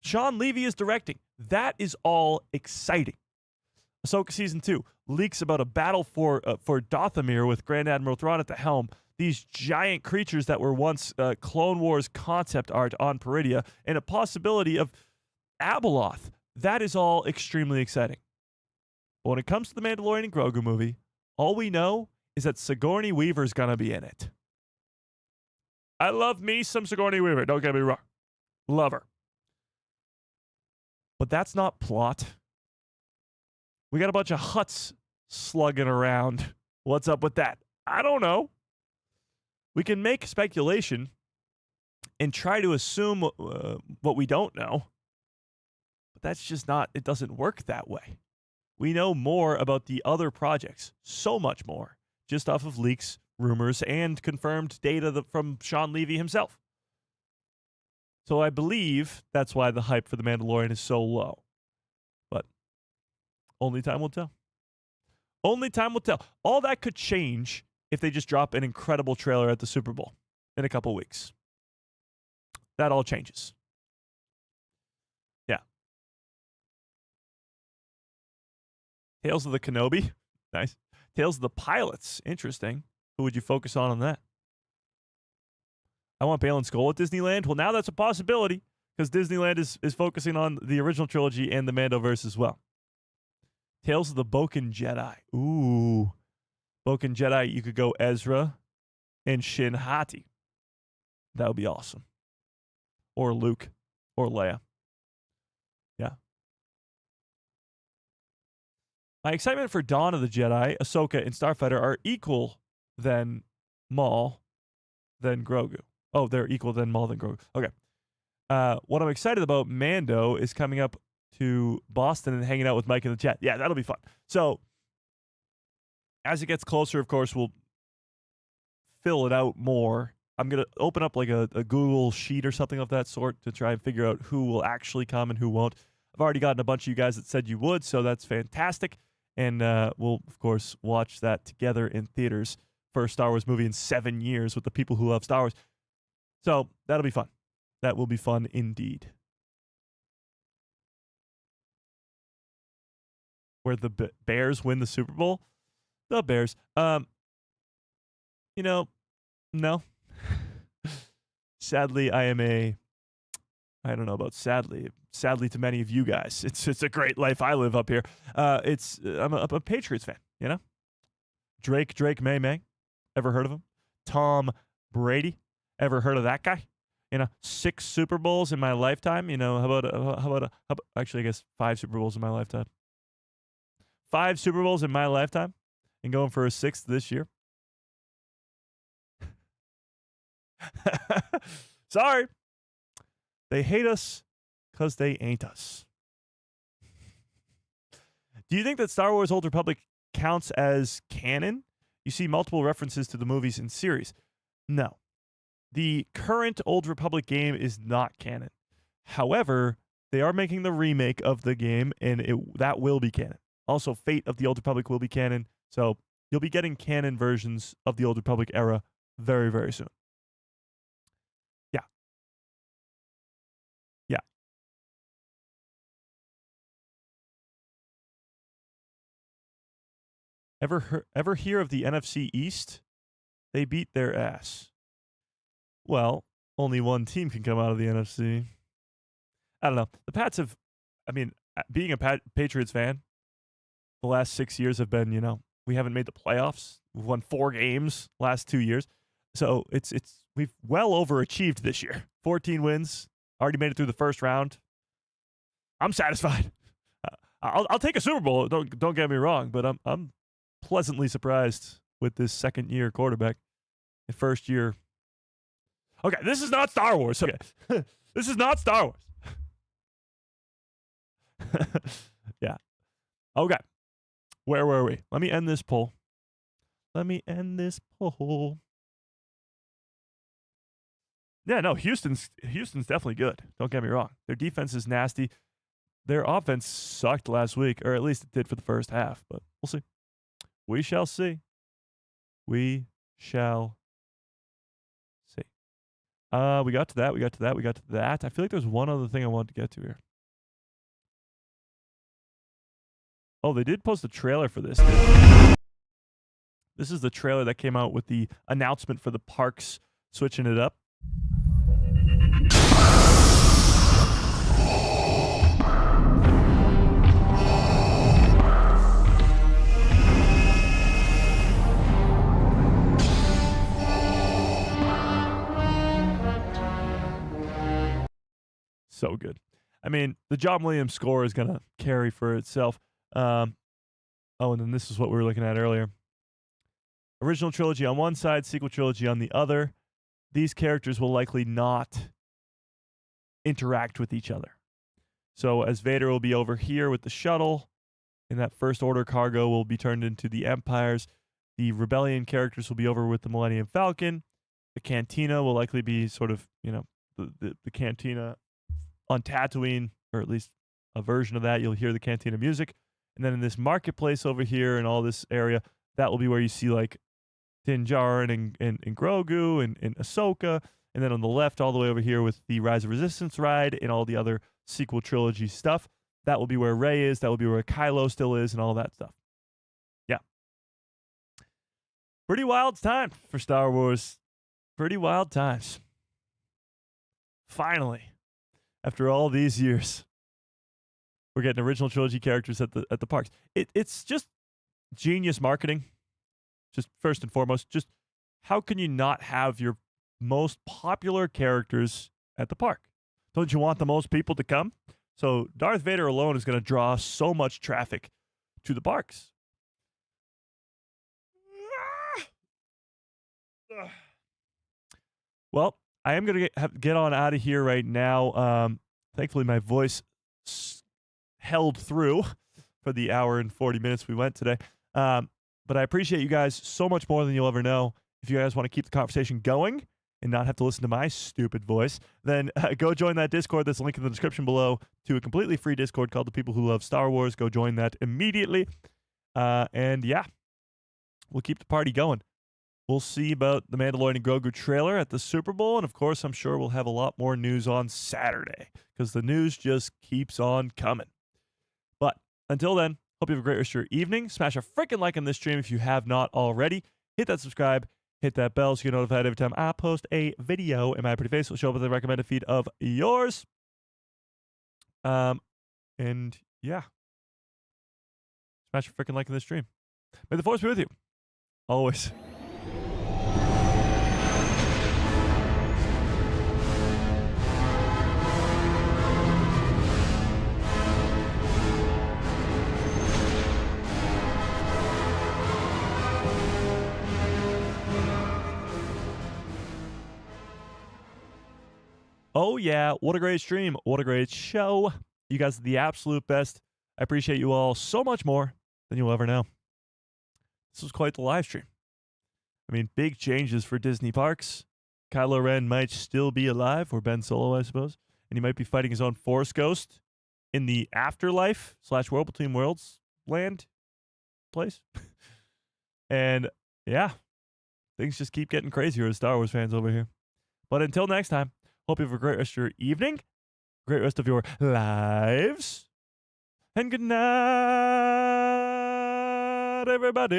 Sean Levy is directing. That is all exciting. Ahsoka Season 2 leaks about a battle for Dathomir with Grand Admiral Thrawn at the helm. These giant creatures that were once Clone Wars concept art on Peridia, and a possibility of Abeloth. That is all extremely exciting. But when it comes to the Mandalorian and Grogu movie, all we know is that Sigourney Weaver's gonna be in it. I love me some Sigourney Weaver, don't get me wrong. Love her. But that's not plot. We got a bunch of Hutts slugging around. What's up with that? I don't know. We can make speculation and try to assume what we don't know. But that's just not, it doesn't work that way. We know more about the other projects, so much more, just off of leaks, rumors, and confirmed data from Sean Levy himself. So I believe that's why the hype for The Mandalorian is so low. But only time will tell. Only time will tell. All that could change if they just drop an incredible trailer at the Super Bowl in a couple weeks. That all changes. Yeah. Tales of the Kenobi. Nice. Tales of the Pilots. Interesting. Who would you focus on that? I want Balin Skoll at Disneyland. Well, now that's a possibility because Disneyland is focusing on the original trilogy and the Mandoverse as well. Tales of the Boken Jedi. Ooh. Boken Jedi, you could go Ezra and Shin Hati. That would be awesome. Or Luke or Leia. Yeah. My excitement for Dawn of the Jedi, Ahsoka, and Starfighter are equal than Maul, than Grogu. Oh, they're equal than Maul, than Grogu. Okay. What I'm excited about, Mando, is coming up to Boston and hanging out with Mike in the chat. Yeah, that'll be fun. So, as it gets closer, of course, we'll fill it out more. I'm going to open up like a Google sheet or something of that sort to try and figure out who will actually come and who won't. I've already gotten a bunch of you guys that said you would, so that's fantastic. And we'll, of course, watch that together in theaters. First Star Wars movie in 7 years with the people who love Star Wars. So that'll be fun. That will be fun indeed. Where the Bears win the Super Bowl? The Bears. No. Sadly, I don't know about sadly. Sadly to many of you guys. It's a great life I live up here. I'm a Patriots fan, you know? Drake May. Ever heard of him? Tom Brady. Ever heard of that guy? 6 Super Bowls in my lifetime. How about actually, I guess 5 Super Bowls in my lifetime. 5 Super Bowls in my lifetime, and going for a 6th this year. Sorry. They hate us because they ain't us. Do you think that Star Wars Old Republic counts as canon? You see multiple references to the movies and series. No. The current Old Republic game is not canon. However, they are making the remake of the game, and that will be canon. Also, Fate of the Old Republic will be canon, so you'll be getting canon versions of the Old Republic era very, very soon. Yeah. Yeah. Ever hear of the NFC East? They beat their ass. Well, only one team can come out of the NFC. I don't know. The Pats have, being a Patriots fan, the last 6 years have been, we haven't made the playoffs. We've won 4 games last 2 years. So we've well overachieved this year. 14 wins, already made it through the first round. I'm satisfied. I'll take a Super Bowl. Don't get me wrong, but I'm pleasantly surprised with this second-year quarterback. The first year. Okay, this is not Star Wars. Okay, this is not Star Wars. Yeah. Okay. Where were we? Let me end this poll. Yeah, no, Houston's definitely good. Don't get me wrong. Their defense is nasty. Their offense sucked last week, or at least it did for the first half, but we'll see. We shall see. We shall see. We got to that. We got to that. We got to that. I feel like there's one other thing I wanted to get to here. Oh, they did post a trailer for this. This is the trailer that came out with the announcement for the parks switching it up. So good. I mean, the John Williams score is going to carry for itself. Oh, and then this is what we were looking at earlier. Original trilogy on one side, sequel trilogy on the other. These characters will likely not interact with each other. So as Vader will be over here with the shuttle, and that First Order cargo will be turned into the Empires. The Rebellion characters will be over with the Millennium Falcon. The Cantina will likely be sort of, the Cantina on Tatooine, or at least a version of that. You'll hear the Cantina music. And then in this marketplace over here and all this area, that will be where you see like Din Djarin and Grogu and Ahsoka. And then on the left, all the way over here with the Rise of Resistance ride and all the other sequel trilogy stuff, that will be where Rey is. That will be where Kylo still is and all that stuff. Yeah. Pretty wild time for Star Wars. Pretty wild times. Finally, after all these years, we're getting original trilogy characters at the parks. It's just genius marketing. Just first and foremost, just how can you not have your most popular characters at the park? Don't you want the most people to come? So Darth Vader alone is going to draw so much traffic to the parks. Well, I am going to get on out of here right now. Thankfully, my voice held through for the hour and 40 minutes we went today. But I appreciate you guys so much more than you'll ever know. If you guys want to keep the conversation going and not have to listen to my stupid voice, then go join that Discord that's linked in the description below to a completely free Discord called The People Who Love Star Wars. Go join that immediately. And yeah, we'll keep the party going. We'll see about the Mandalorian and Grogu trailer at the Super Bowl. And of course, I'm sure we'll have a lot more news on Saturday because the news just keeps on coming. But until then, hope you have a great rest of your evening. Smash a freaking like on this stream if you have not already. Hit that subscribe. Hit that bell so you get notified every time I post a video. And my pretty face will show up in the recommended feed of yours. And yeah. Smash a freaking like on this stream. May the Force be with you. Always. Oh, yeah. What a great stream. What a great show. You guys are the absolute best. I appreciate you all so much more than you'll ever know. This was quite the live stream. I mean, big changes for Disney parks. Kylo Ren might still be alive, or Ben Solo, I suppose. And he might be fighting his own Force Ghost in the afterlife / World Between Worlds land place. And yeah, things just keep getting crazier as Star Wars fans over here. But until next time, hope you have a great rest of your evening, great rest of your lives, and good night, everybody.